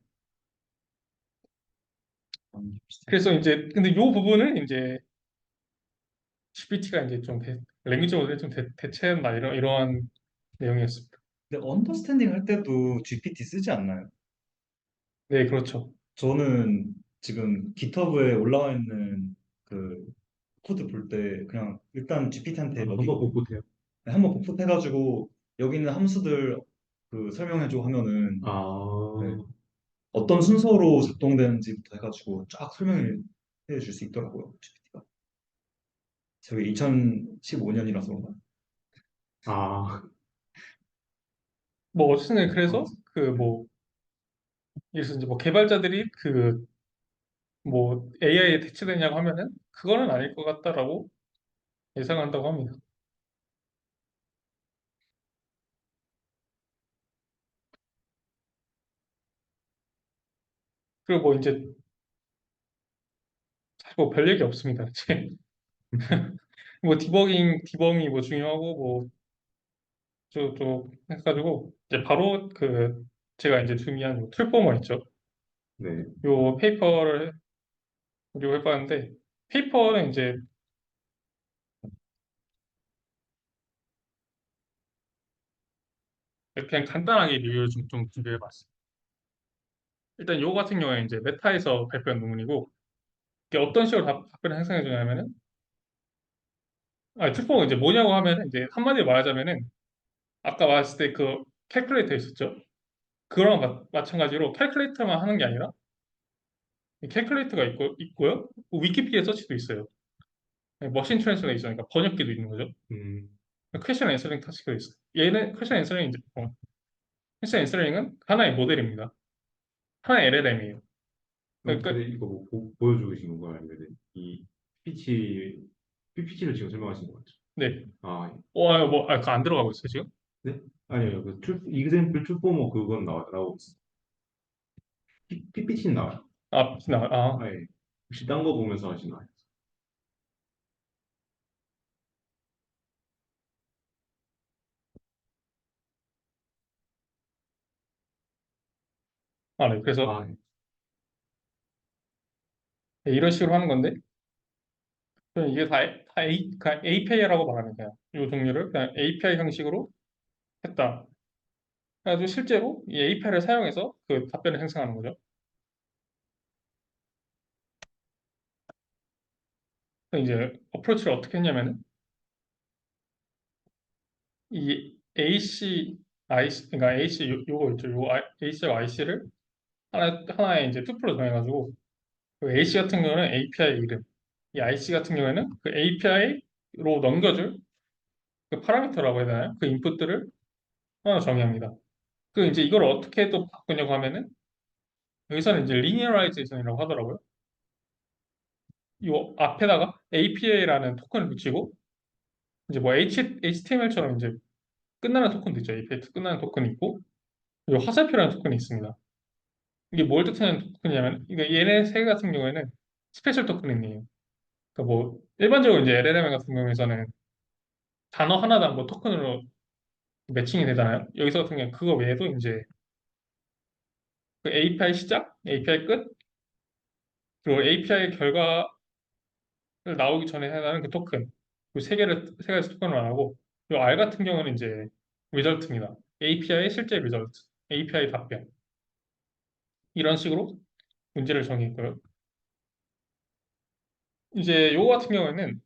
비슷하게. 그래서 이제 근데 요 부분을 이제 GPT가 이제 좀 랭귀지 모델을 좀 대체한다 이러한 내용이었습니다. 근데 언더스탠딩 할 때도 GPT 쓰지 않나요? 네, 그렇죠. 저는 지금 GitHub에 올라와 있는 그 코드 볼 때 그냥 일단 GPT한테 한번 먹이고 복붙해요. 한번 복붙해가지고 여기 있는 함수들 그 설명해줘 하면은 네, 아, 어떤 순서로 작동되는지부터 해가지고 쫙 설명해 줄 수 있더라고요. GPT가. 저게 2015년이라서 그런가? 아, 뭐 어쨌든 그래서 아무튼 그 네. 뭐 예를 들어서 이제 뭐 개발자들이 그 뭐 AI에 대체되냐고 하면은 그거는 아닐 것 같다라고 예상한다고 합니다. 그리고 뭐 이제 사실 뭐 별 얘기 없습니다. 이제 뭐 디버깅이 뭐 중요하고 뭐 좀 해가지고 이제 바로 그 제가 이제 준비한 요 툴포머 있죠. 네. 요 페이퍼를 우리가 해봤는데 페이퍼는 이제 그냥 간단하게 리뷰를 좀 준비해봤어요. 일단 요거 같은 경우에 이제 메타에서 발표한 논문이고 이게 어떤 식으로 답변을 생성해 주냐면은 툴포가 이제 뭐냐고 하면 이제 한마디로 말하자면은 아까 말했을 때 그 캘큘레이터 있었죠. 그거랑 마찬가지로 캘큘레이터만 하는 게 아니라 이 캘큘레이터가 있고요. 위키피디아 서치도 있어요. 머신 트랜슬레이션, 그러니까 번역기도 있는 거죠. 음, 퀘션 앤서링 타스크가 있어요. 얘는 퀘션 앤서링은 하나의 모델입니다. 하나의 LLM이에요. 근데 그러니까 이거 뭐 보여주고 계신 건가요? 아니면 이 PPT를 지금 설명하신 거 같죠? 네. 아, 그거 안 들어가고 있어요 지금? 네? 아니요, 이그샘플 툴포머 그건 나오고 있어요. PPT는 나와요. 아, 예. 혹시 딴 거 보면서 하시나요? 네. 그래서 아, 예. 네, 이런 식으로 하는 건데 그럼 이게 다 그냥 API라고 말하면 돼요. 이 종류를 그냥 API 형식으로 했다. 그래가지고 실제로 이 API를 사용해서 그 답변을 생성하는 거죠. 그래서 이제 어프로치를 어떻게 했냐면은 이 AC, IC, 그러니까 AC 요거 있죠. AC하고 IC를 하나의 이제 투표로 정해가지고 그 AC 같은 경우는 API 이름, 이 IC 같은 경우에는 그 API로 넘겨줄 그 파라미터라고 해야 되나요? 그 인풋들을 하나 정의합니다. 그 이제 이걸 어떻게 또 바꾸냐고 하면은 여기서는 이제 리니어라이제이션이라고 하더라고요. 이 앞에다가 API라는 토큰을 붙이고 이제 뭐 HTML처럼 이제 끝나는 토큰도 있죠. API 끝나는 토큰이 있고 이 화살표라는 토큰이 있습니다. 이게 뭘 뜻하는 토큰이냐면 그러니까 얘네 세 개 같은 경우에는 스페셜 토큰이에요. 그러니까 뭐 일반적으로 이제 LLM 같은 경우에서는 단어 하나당 뭐 토큰으로 매칭이 되잖아요. 여기서 같은 경우에 그거 외에도 이제 그 API 시작, API 끝, 그리고 API 결과를 나오기 전에 해당하는 그 토큰 그 세 가지 토큰을 하고 이 R 같은 경우는 이제 리절트입니다. API의 실제 리절트, API 답변 이런 식으로 문제를 정의했고요. 이제 요거 같은 경우에는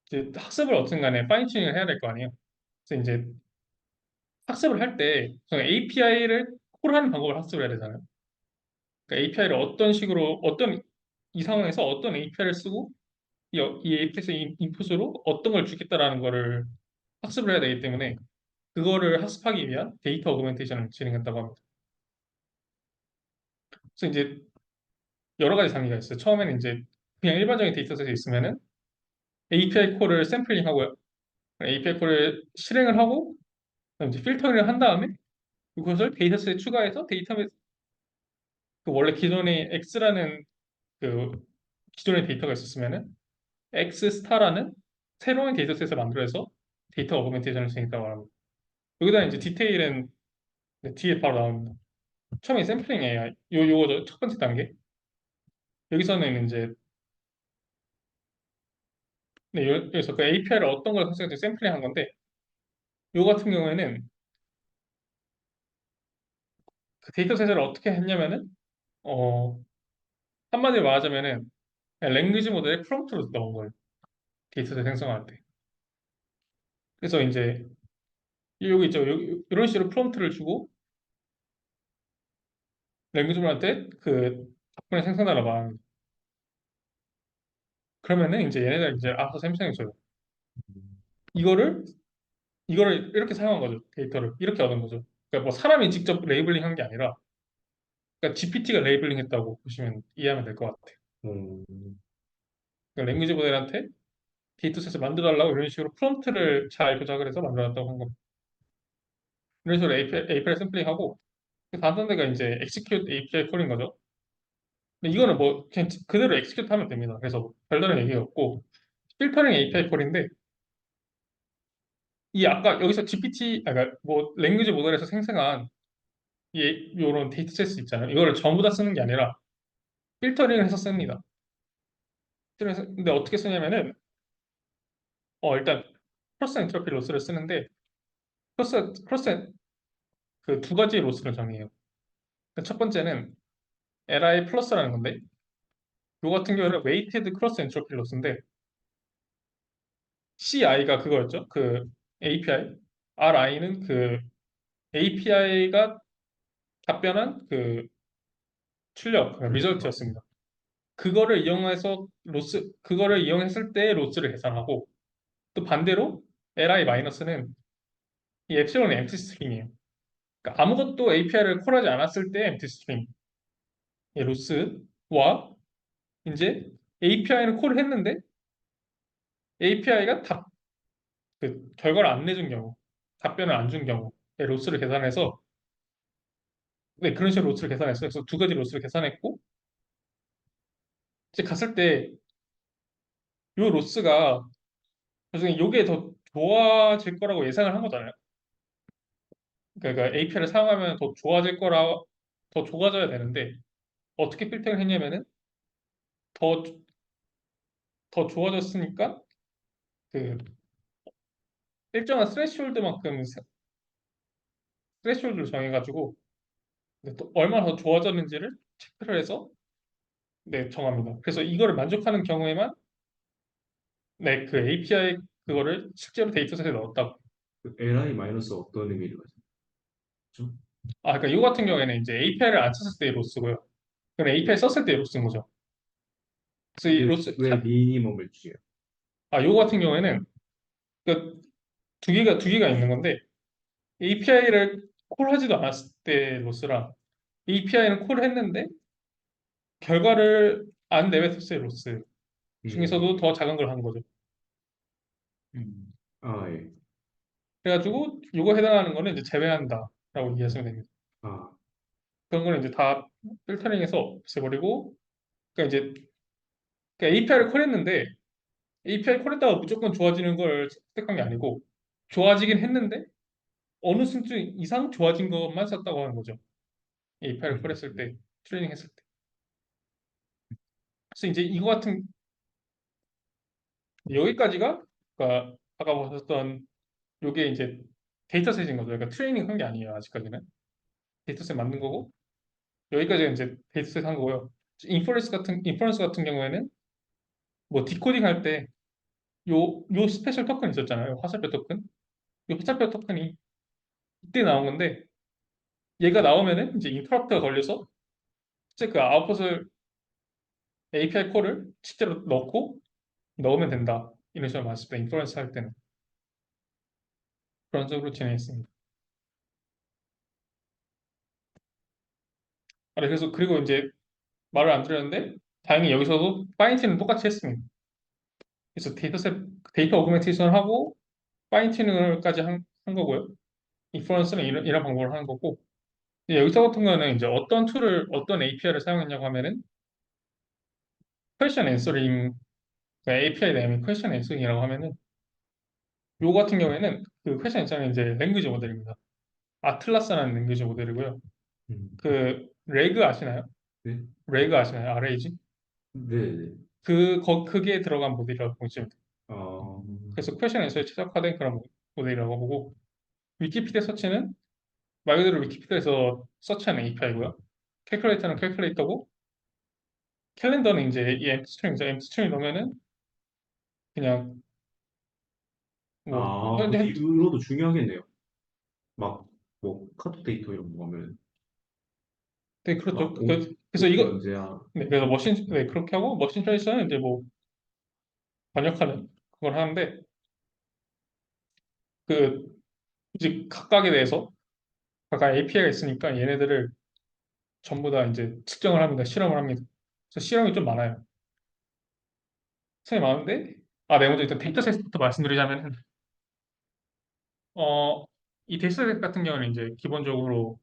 이제 학습을 어쨌든 간에 파인 튜닝을 해야 될 거 아니에요. 그래서 이제 학습을 할 때 API를 콜하는 방법을 학습을 해야 되잖아요. 그러니까 API를 어떤 식으로 이 상황에서 어떤 API를 쓰고 이 API에서 인풋으로 어떤 걸 주겠다라는 거를 학습을 해야 되기 때문에 그거를 학습하기 위한 데이터 어그멘테이션을 진행한다고 합니다. 그래서 이제 여러 가지 단계가 있어요. 처음에는 이제 그냥 일반적인 데이터셋이 있으면은 API 콜을 샘플링 하고요. API 콜을 실행을 하고 그다음에 이제 필터링을 한 다음에 그것을 데이터셋에 추가해서 데이터베이스 그 원래 기존에 X라는 그 기존의 데이터가 있었으면은 X 스타라는 새로운 데이터셋을 만들어서 데이터 어그멘테이션을 진행했다고 합니다. 여기다 이제 디테일은 뒤에 바로 나옵니다. 처음에 샘플링 AI 요거죠. 첫 번째 단계. 여기서는 이제 네, 여기서 그 API를 어떤 걸 선택해서 샘플링 한 건데 요 같은 경우에는 그 데이터셋을 어떻게 했냐면은 어 한마디로 말하자면은 랭귀지 모델의 프롬프트로 넣은 거예요. 데이터셋 생성할 때. 그래서 이제 여기 있죠. 이런 식으로 프롬프트를 주고 랭귀지 모델한테 그 덕분에 생성하라고 하는. 그러면은 이제 얘네들 이제 알아서 생성해줘요. 이거를 이거를 이렇게 사용한 거죠. 데이터를 이렇게 얻은 거죠. 그러니까 뭐 사람이 직접 레이블링 한 게 아니라 그러니까 GPT가 레이블링 했다고 보시면 이해하면 될 것 같아요. 음, 그러니까 랭귀지 모델한테 데이터셋을 만들어달라고 이런 식으로 프롬프트를 잘 조작을 해서 만들어놨다고 한 겁니다. 이런 식으로 API 샘플링하고 다른 데가 이제 execute API 콜인 거죠. 근데 이거는 뭐 그냥 그대로 execute 하면 됩니다. 그래서 뭐 별다른 얘기가 없고 필터링 API 콜인데 이 아까 여기서 GPT 그러니까 뭐 랭귀지 모델에서 생성한 이 요런 데이터셋 있잖아요. 이거를 전부 다 쓰는 게 아니라 필터링을 해서 씁니다. 근데 어떻게 쓰냐면은 일단 크로스 엔트로피 로스를 쓰는데 크로스 그 두 가지 로스를 정해요. 첫 번째는 li 플러스라는 건데 요 같은 경우는 웨이티드 크로스 엔트로피 로스인데 CI가 그거였죠. 그 API RI는 그 API가 답변한 그 출력 리절트였습니다. 그거를 이용했을 때 로스를 계산하고 또 반대로 li 마이너스는 이 엡실론의 엠티 스트링이에요. 그러니까 아무것도 API를 콜하지 않았을 때 엠티 스트링 이 로스와 이제 API는 콜을 했는데 API가 그 결과를 안 내준 경우, 답변을 안 준 경우에 로스를 계산해서 네, 그런 식으로 로스를 계산했어요. 그래서 두 가지 로스를 계산했고 이제 갔을 때 요 로스가 나중에 요게 더 좋아질 거라고 예상을 한 거잖아요. 그러니까 API를 사용하면 더 좋아져야 되는데 어떻게 필터를 했냐면은 더, 더 좋아졌으니까 그 일정한 스레시홀드를 정해가지고 또 얼마나 더 좋아졌는지를 체크를 해서 네, 정합니다. 그래서 이거를 만족하는 경우에만 네, 그 API 그거를 실제로 데이터셋에 넣었다고. 그 li 마이너스 어떤 의미를 가지고? 그러니까 이거 같은 경우에는 이제 API를 안 썼을 때의 로스고요. 그럼 API 썼을 때의 로스인 거죠. 그래서 이 왜 미니멈을 주게요? 요거 같은 경우에는 그 두 개가 있는 건데 API를 콜하지도 않았을 때 로스랑 API는 콜했는데 결과를 안 내뱉었을 때 로스 중에서도 음, 더 작은 걸 한 거죠. 음. 아, 예. 그래가지고 요거 해당하는 거는 이제 제외한다라고 이해하시면 됩니다. 아, 그런 거는 이제 다 필터링해서 없애버리고 그러니까 이제 API를 콜했는데 API 콜했다가 무조건 좋아지는 걸 선택한 게 아니고 좋아지긴 했는데 어느 수준 이상 좋아진 것만 썼다고 하는 거죠. API를 콜했을 때 트레이닝 했을 때. 그래서 이제 이거 같은 여기까지가 그러니까 아까 보셨던 요게 이제 데이터셋인 거죠. 그러니까 트레이닝 한 게 아니에요. 아직까지는 데이터셋 만든 거고 여기까지가 이제 데이터셋 한 거고요. 인퍼런스 같은 경우에는 뭐 디코딩 할 때 요 스페셜 토큰 있었잖아요. 화살표 토큰. 이 화살표 토큰이 이때 나온 건데 얘가 나오면은 이제 인터럽트가 걸려서 실제 그 아웃풋을 API 콜을 실제로 넣고 넣으면 된다. 이런 식으로 말했습니다. 인퍼런스 할 때는 그런 식으로 진행했습니다. 네, 그래서 그리고 이제 말을 안 드렸는데 다행히 여기서도 파인튜닝 똑같이 했습니다. 그래서 데이터 오그멘테이션을 하고 파인튜닝을까지 한 거고요. 인퍼런스는 이런 방법을 하는 거고 이제 여기서 같은 거는 이제 어떤 API를 사용했냐고 하면은 퀘션 앤서링 API 내용이 퀘션 앤서링이라고 하면은 요 같은 경우에는 그 퀘션 앤서링은 이제 랭귀지 모델입니다. 아틀라스라는 랭귀지 모델이고요. 음, 그 레그 아시나요? 네, 레그 아시나요? RAG? 네, 네. 그게 들어간 모델이라고 보시면 돼요. 어, 그래서 퀘션 앤서에 최적화된 그런 모델이라고 보고 위키피디아 서치는 말 그대로 위키피디아에서 서치하는 API고요. 캘큘레이터는 캘큘레이터고 캘린더는 이제 이 엠프 스트링이죠. 엠프 스트링 넣으면은 그냥 뭐 아, 그것도 이로도 중요하겠네요. 막, 뭐, 카톡 데이터 이런 거 하면, 네, 그렇죠. 막, 옷, 그래서 옷이 이거 언제야. 네, 그래서 네, 그렇게 하고 머신 트레이서는 이제 뭐 번역하는 그걸 하는데 그 이제 각각에 대해서 각각 API가 있으니까 얘네들을 전부 다 이제 측정을 합니다. 실험을 합니다. 그래서 실험이 좀 많아요. 실험이 많은데 네, 먼저 일단 데이터셋부터 말씀드리자면 어, 이 데이터셋 같은 경우는 이제 기본적으로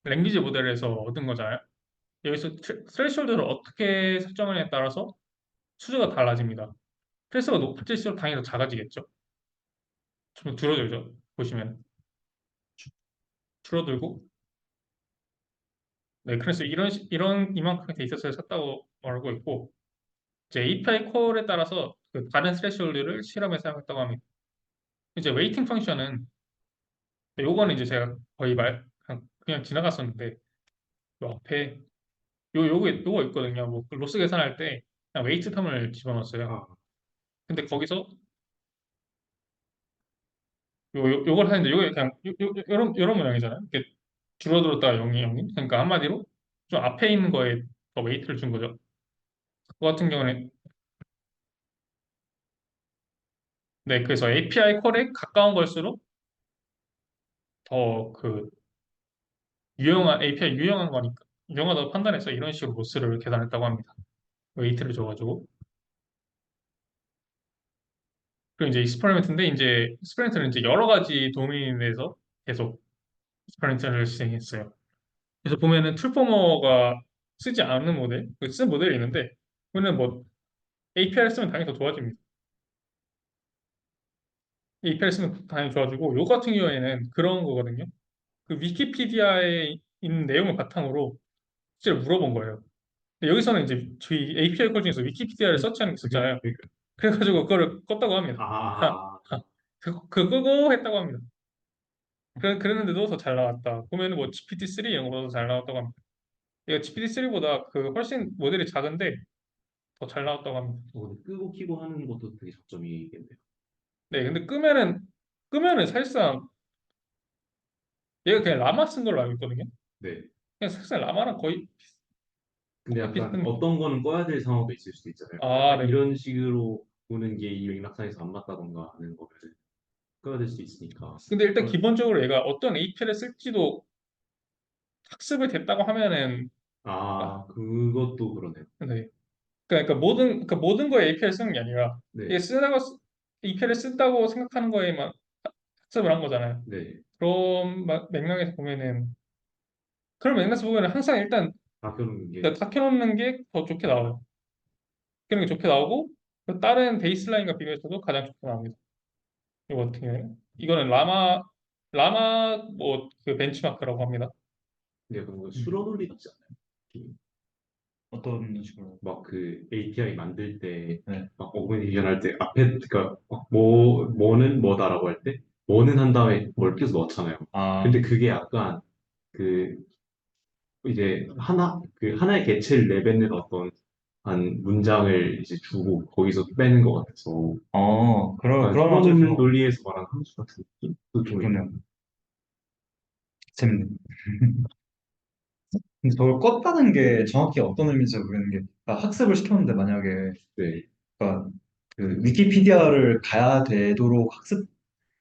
랭귀지 모델에서 얻은 거잖아요. 여기서 스레시홀드를 어떻게 설정하느냐에 따라서 수주가 달라집니다. 트레스가 높을수록 당연히 더 작아지겠죠. 좀 줄어들죠. 보시면 줄어들고 네, 그래서 이런 이만큼의 데이터셋을 샀다고 말하고 있고 이제 API 콜에 따라서 그 다른 스레시홀드를 실험에 사용했다고 합니다. 이제 웨이팅 펑션은 요거는 이제 제가 거의 그냥 지나갔었는데 요 앞에 요거 있거든요. 뭐 로스 계산할 때 그냥 웨이트 텀을 집어넣었어요. 아, 근데 거기서 요걸 하는데 요게 그냥 요런 모양이잖아요. 이렇게 줄어들었다가 0이 그러니까 한마디로 좀 앞에 있는 거에 더 웨이트를 준 거죠. 그거 같은 경우는 네, 그래서 API 콜에 가까운 걸수록 더 그 유용한 API 유용한 거니까 유용하다고 판단해서 이런 식으로 로스를 계산했다고 합니다. 웨이트를 줘가지고 그리고 이제 익스퍼리먼트인데 이제 익스퍼리먼트는 이제 여러 가지 도메인에 대해서 계속 익스퍼리먼트를 진행했어요. 그래서 보면은 툴포머가 쓰지 않는 모델, 쓴 모델이 있는데 그거는 뭐 API를 쓰면 당연히 더 좋아집니다. API를 쓰면 당연히 좋아지고 요 같은 경우에는 그런 거거든요. 그 위키피디아에 있는 내용을 바탕으로 실제로 물어본 거예요. 근데 여기서는 이제 저희 API 콜 중에서 위키피디아를 서치하는 게 있었잖아요. 그래가지고 그거를 껐다고 합니다. 아, 그거 끄고 했다고 합니다. 그랬는데도 더 잘 나왔다. 보면은 뭐 GPT-3 이런 거보다 더 잘 나왔다고 합니다. 이거 GPT-3보다 그 훨씬 모델이 작은데 더 잘 나왔다고 합니다. 근데 끄고 키고 하는 것도 되게 장점이겠네요. 네, 근데 끄면은 사실상 얘가 그냥 라마 쓴 걸로 알고 있거든요. 네. 그냥 사실상 라마랑 근데 거의 약간 비슷한. 어떤 거는 꺼야 될 상황도 있을 수도 있잖아요. 약간 네. 이런 식으로 보는 게 이 맥락상에서 안 맞다던가 하는 거를 꺼야 될 수도 있으니까. 근데 일단 어, 기본적으로 얘가 어떤 API를 쓸지도 학습이 됐다고 하면은 아, 그것도 그러네요. 네. 그러니까 모든 거에 API를 쓰는 게 아니라 네, 얘 API를 쓴다고 생각하는 거에만 학습을 한 거잖아요. 네. 그런 맥락에서 보면은 그런 맥락에서 보면은 항상 일단 다 켜놓는 게, 다 켜놓는 게 더 좋게 나와요. 켜놓는 게 좋게 나오고 그 다른 베이스라인과 비교해서도 가장 좋게 나옵니다. 이거 같은 경우에 이거는 라마 뭐 그 벤치마크라고 합니다. 근데 약간 뭔가 음. 수로 논리 같지 않아요? 어떤 식으로? 막 그 API 만들 때, 네. 막 어그니션 할 때, 앞에, 그니까, 뭐는 뭐다라고 할 때, 뭐는 한 다음에 뭘 껴서 넣잖아요. 아, 근데 그게 약간, 그, 이제, 하나의 개체를 내뱉는 어떤, 한 문장을 이제 주고, 거기서 빼는 것 같아서, 약간 그런 수로 맛에서 논리에서 말하는 함수 같은 느낌도 좀 있고. 그러네요. 재밌네. 근데 저걸 껐다는 게 정확히 어떤 의미인지 모르겠는 게, 그러니까 학습을 시켰는데 만약에, 네, 그러니까 그 위키피디아를 가야 되도록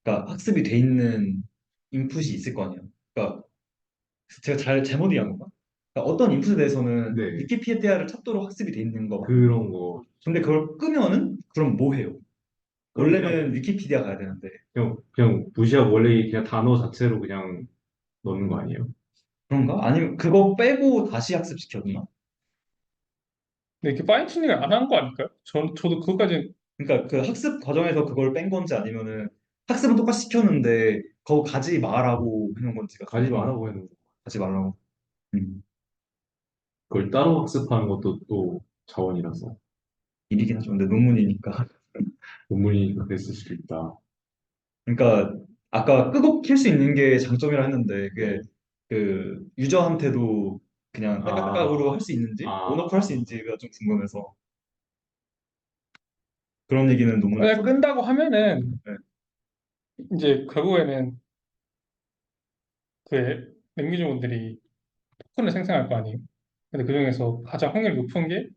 그러니까 학습이 돼 있는 인풋이 있을 거 아니에요. 그러니까 제가 잘못 이해한 건가? 그러니까 어떤 인풋에 대해서는 네. 위키피디아를 찾도록 학습이 돼 있는 거 맞나요? 그런 거, 근데 그걸 끄면은 그럼 뭐 해요? 그럼 그냥, 원래는 위키피디아 가야 되는데 그냥 무시하고 원래 그냥 단어 자체로 그냥 넣는 거 아니에요? 그런가? 아니면 그거 빼고 다시 학습시켰나? 근데 이렇게 파인 튜닝을 안 한 거 아닐까요? 저도 그것까지 그러니까 그 학습 과정에서 그걸 뺀 건지 아니면은 학습은 똑같이 시켰는데 그거 가지 마라고 해놓은 건지가 좀 가지 궁금해. 말라고 해놓은 거. 가지 말라고. 음. 그걸 따로 학습하는 것도 또 자원이라서 일이긴 하죠. 근데 논문이니까. 논문이니까 그랬을 수도 있다. 그러니까 아까 끄고 킬 수 있는 게 장점이라 했는데 네. 그게 그 유저한테도 그냥 아, 딸깍딸깍으로 할 수 있는지 아, 온오프 할 수 있는지가 좀 궁금해서 그런 얘기는 만약 논문에서 끈다고 하면은 네, 이제 결국에는 그 냉기주분들이 토큰을 생성할 거 아니에요. 근데 그중에서 가장 확률이 높은 게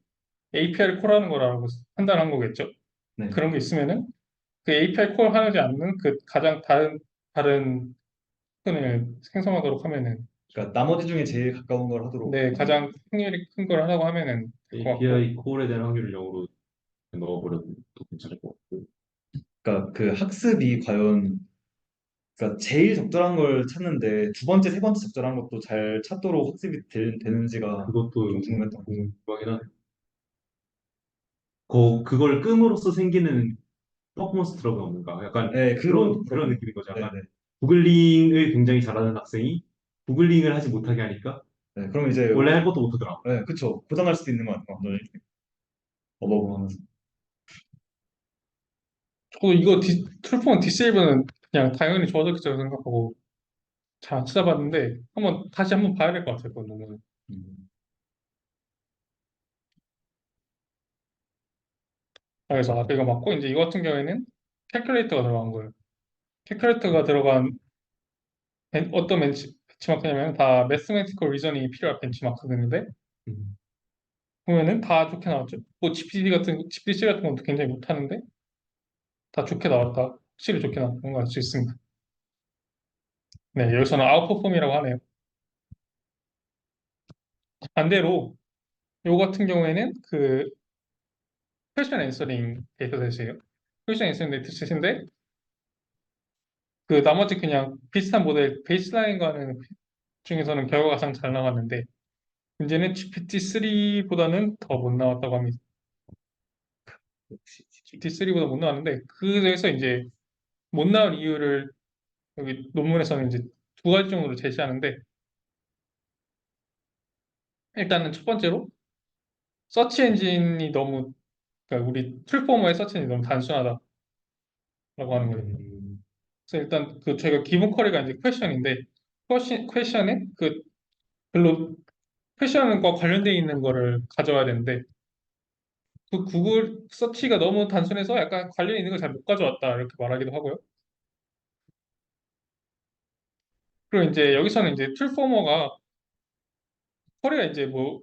API를 콜하는 거라고 판단한 거겠죠. 네. 그런 게 있으면은 그 API 콜하지 않는 그 가장 다른 토큰을 생성하도록 하면은 그러니까 나머지 중에 제일 가까운 걸 하도록 네, 하는 가장 확률이 큰 걸 하라고 하면은 될 것 같고 API 콜에 대한 확률을 0으로 넣어버려도 괜찮을 것 같고. 그러니까 그 학습이 과연 그러니까 제일 적절한 걸 찾는데 두 번째, 세 번째 적절한 것도 잘 찾도록 학습이 되는지가 좀 그것도 궁금했던 거죠. 궁금하긴 하네. 그걸 끔으로써 생기는 퍼포먼스 드롭은 없는가? 약간 네, 그런 그런 그런 느낌인 거죠. 네, 약간 네. 구글링을 굉장히 잘하는 학생이 구글링을 하지 못하게 하니까 네, 그럼 이제 원래 할 것도 못하더라. 네, 그쵸. 고장날 수도 있는 것 같아요. 완전히 어버버하면서. 저도 이거 트루퍼먼 디세이브는 그냥 당연히 좋아졌겠다고 생각하고 잘 안 찾아봤는데 다시 한번 봐야 될 것 같아요. 그건 너무. 음. 그래서 아까 이거 맞고 이제 이거 같은 경우에는 캘큘레이터가 들어간 거예요. 캘큘레이터가 들어간 어떤 벤치마크냐면 다 매스매티컬 리저닝이 필요한 벤치마크인데 음. 보면은 다 좋게 나왔죠. 뭐 GPT-C 같은 것도 굉장히 못하는데 다 좋게 나왔다. 확실히 좋게 나온 걸 알 수 있습니다. 네, 여기서는 아웃퍼폼이라고 하네요. 반대로 요 같은 경우에는 그 퀘션 앤서링 데이터셋이에요. 퀘션 앤서링 데이터셋인데 그 나머지 그냥 비슷한 모델 베이스라인과는 중에서는 결과가 가장 잘 나왔는데 문제는 GPT-3보다는 더 못 나왔다고 합니다. 역시 GPT-3보다 못 나왔는데 그래서 이제 못 나온 이유를 여기 논문에서는 이제 두 가지 정도로 제시하는데 일단은 첫 번째로 서치 엔진이 너무 그러니까 우리 트랜스포머의 서치 엔진이 너무 단순하다라고 하는 거예요. 음, 그래서 일단 그 저희가 기본 쿼리가 이제 퀘션인데 퀘션에 그 별로 퀘션과 관련되어 있는 거를 가져와야 되는데 그 구글 서치가 너무 단순해서 약간 관련 있는 걸 잘 못 가져왔다 이렇게 말하기도 하고요. 그리고 이제 여기서는 이제 툴포머가 쿼리가 이제 뭐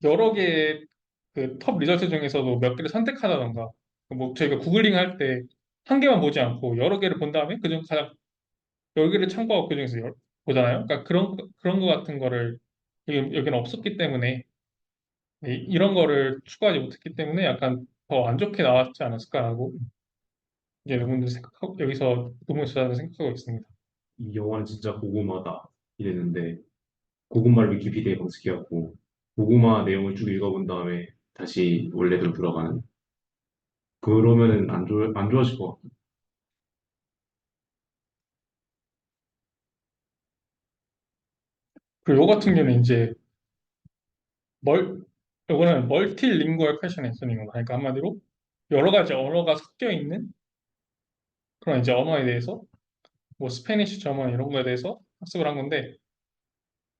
여러 개의 그 톱 리저트 중에서도 몇 개를 선택하다던가 뭐 저희가 구글링 할 때 한 개만 보지 않고 여러 개를 본 다음에 그중 가장 여러 개를 참고하고 그중에서 보잖아요. 그러니까 그런 거 같은 거를 여기는 없었기 때문에 이런 거를 추가하지 못했기 때문에 약간 더 안 좋게 나왔지 않았을까라고 이제 여러분들 생각하고 여기서 논문 저자는 생각하고 있습니다. 이 영화는 진짜 고구마다 이랬는데 고구마를 위키피디아에 검색해갖고 고구마 내용을 쭉 읽어본 다음에 다시 원래대로 들어가는 그러면은 안 좋아질 것 같아. 그리고 요 같은 경우는 이제 멀 요거는 멀티링구얼 퀘션 앤서링인 거 그러니까 한마디로 여러 가지 언어가 섞여 있는 그런 이제 언어에 대해서 뭐 스페니쉬, 저먼 이런 거에 대해서 학습을 한 건데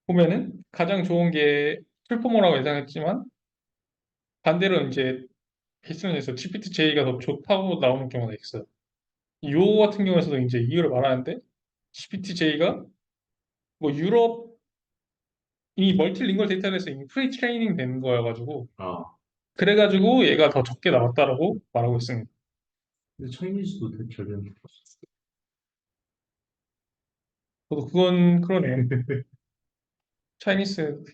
보면은 가장 좋은 게 풀포머라고 예상했지만 반대로 이제 베이스라인에서 GPT-J가 더 좋다고 나오는 경우가 있어요. 요 같은 경우에서도 이제 이유를 말하는데 GPT-J가 뭐 유럽 이 멀티링구얼 데이터베이스 이미 프리 트레이닝 된 거여가지고 아, 그래가지고 얘가 더 적게 나왔다라고 말하고 있습니다. 근데 차이니즈도 되게 잘 되는 저도 그건 그러네요. 차이니스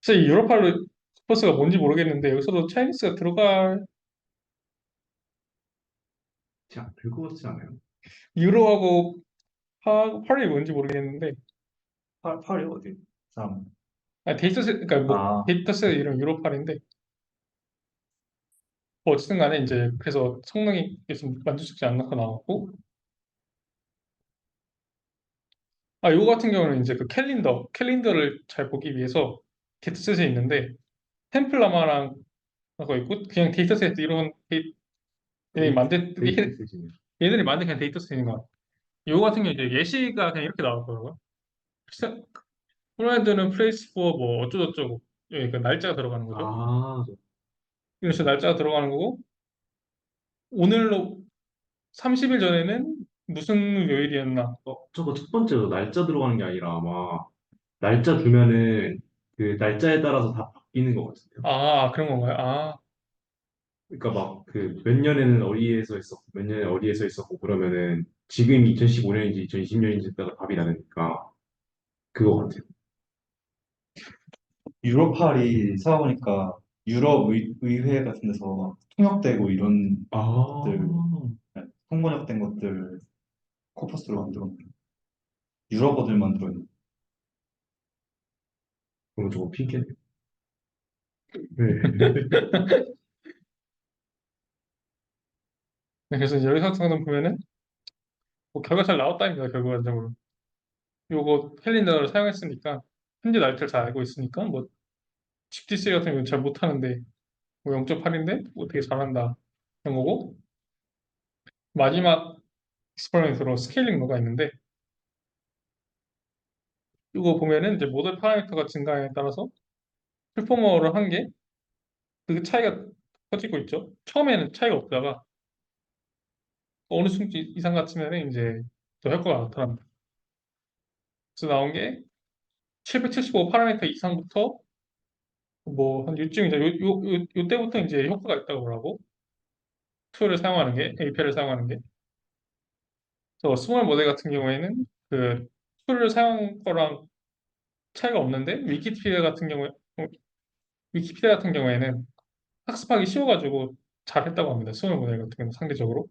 진짜 이 유로팔로 스퍼스가 뭔지 모르겠는데 여기서도 차이니스가 들어갈 될것 같지 않아요? 유로하고 팔이 뭔지 모르겠는데 팔이 어디? 사람. 데이터셋 그러니까 뭐 아, 데이터셋 이름 유로팔인데 뭐 어쨌든 간에 이제 그래서 성능이 좀 만족스럽지 않고 나왔고 요거 같은 경우는 이제 그 캘린더를 잘 보기 위해서 데이터셋에 있는데 템플라마랑 하고 있고 그냥 데이터셋 이런 얘네 데이트, 만든 데이트 메시지네요. 얘들이 만든 그냥 데이터 세트인 것 같아요. 이거 같은 경우 이제 예시가 그냥 이렇게 나왔더라고요. 폴란드는 플레이스 포 뭐 어쩌고저쩌고 예, 그 날짜가 들어가는 거죠. 아, 이런 식으로 날짜가 들어가는 거고 오늘로 30일 전에는 무슨 요일이었나. 저거 첫 번째로 날짜 들어가는 게 아니라 아마 날짜 주면은 그 날짜에 따라서 다 바뀌는 것 같은데요. 아, 그런 건가요? 아, 그러니까 막 그 몇 년에는 어디에서 했었고 몇 년에 어디에서 했었고 그러면은 지금 2015년인지 2020년인지 따라 답이 나니까 그거 같아요. 유로팔이 생각해보니까 유럽 의회 같은 데서 막 통역되고 이런 아, 것들, 네, 통번역된 것들 코퍼스로 만들었는데 유럽어들 만들었는데 그럼 저거 핑계네. 네. 네, 그래서 이제 여기서 같은 거는 보면은 뭐 결과 잘 나왔다입니다. 결과적으로. 요거 캘린더를 사용했으니까 현재 날짜를 잘 알고 있으니까 뭐 GTC 같은 경우는 잘 못하는데 뭐 0.8인데 뭐 되게 잘한다 이런 거고 마지막 익스퍼리먼트로 스케일링 로가 있는데 이거 보면은 이제 모델 파라미터가 증가에 따라서 풀포머를 한 게 그 차이가 커지고 있죠. 처음에는 차이가 없다가 어느 수치 이상 같으면 이제 더 효과가 나타납니다. 그래서 나온 게 775 파라미터 이상부터 뭐 한 요쯤 이제 요때부터 이제 효과가 있다고 하고 툴을 사용하는 게 API를 사용하는 게 그래서 스몰 모델 같은 경우에는 그 툴을 사용 거랑 차이가 없는데 위키피디아 같은 경우에는 학습하기 쉬워가지고 잘했다고 합니다. 스몰 모델 같은 경우는 상대적으로.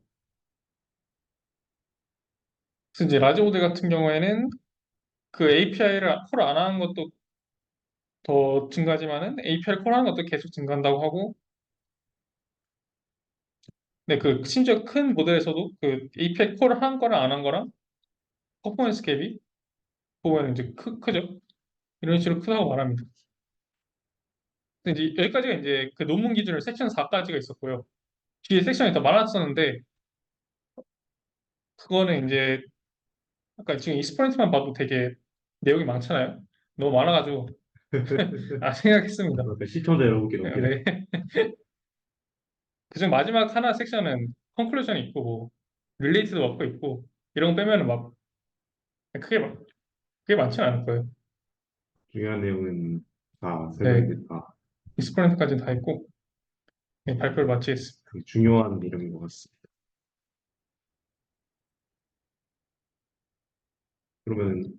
그래서 이제 라지 모델 같은 경우에는 그 API를 콜 안 하는 것도 더 증가하지만은 API를 콜하는 것도 계속 증가한다고 하고, 네, 그 심지어 큰 모델에서도 그 API 콜을 한 거랑 안 한 거랑 퍼포먼스 갭이 보면 이제 크죠. 이런 식으로 크다고 말합니다. 근데 이제 여기까지가 이제 그 논문 기준으로 섹션 4까지가 있었고요. 뒤에 섹션이 더 많았었는데 그거는 이제 아까 지금 이스포인트만 봐도 되게 내용이 많잖아요. 너무 많아가지고 생각했습니다. 그러니까 시청자 여러분께 넘기는. 네. 그중 마지막 하나 섹션은 컨클루전이 있고 뭐 릴레이티드 워크 있고 이런 거 빼면은 막 크게 그게 많지는 않을 거예요. 중요한 내용은 다 설명이 네, 됐다. 이스포인트까지는 다 있고 네, 발표를 마치겠습니다. 그 중요한 이름인 것 같습니다. 그러면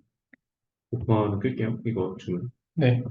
오픈 끌게요. 이거 주문. 네.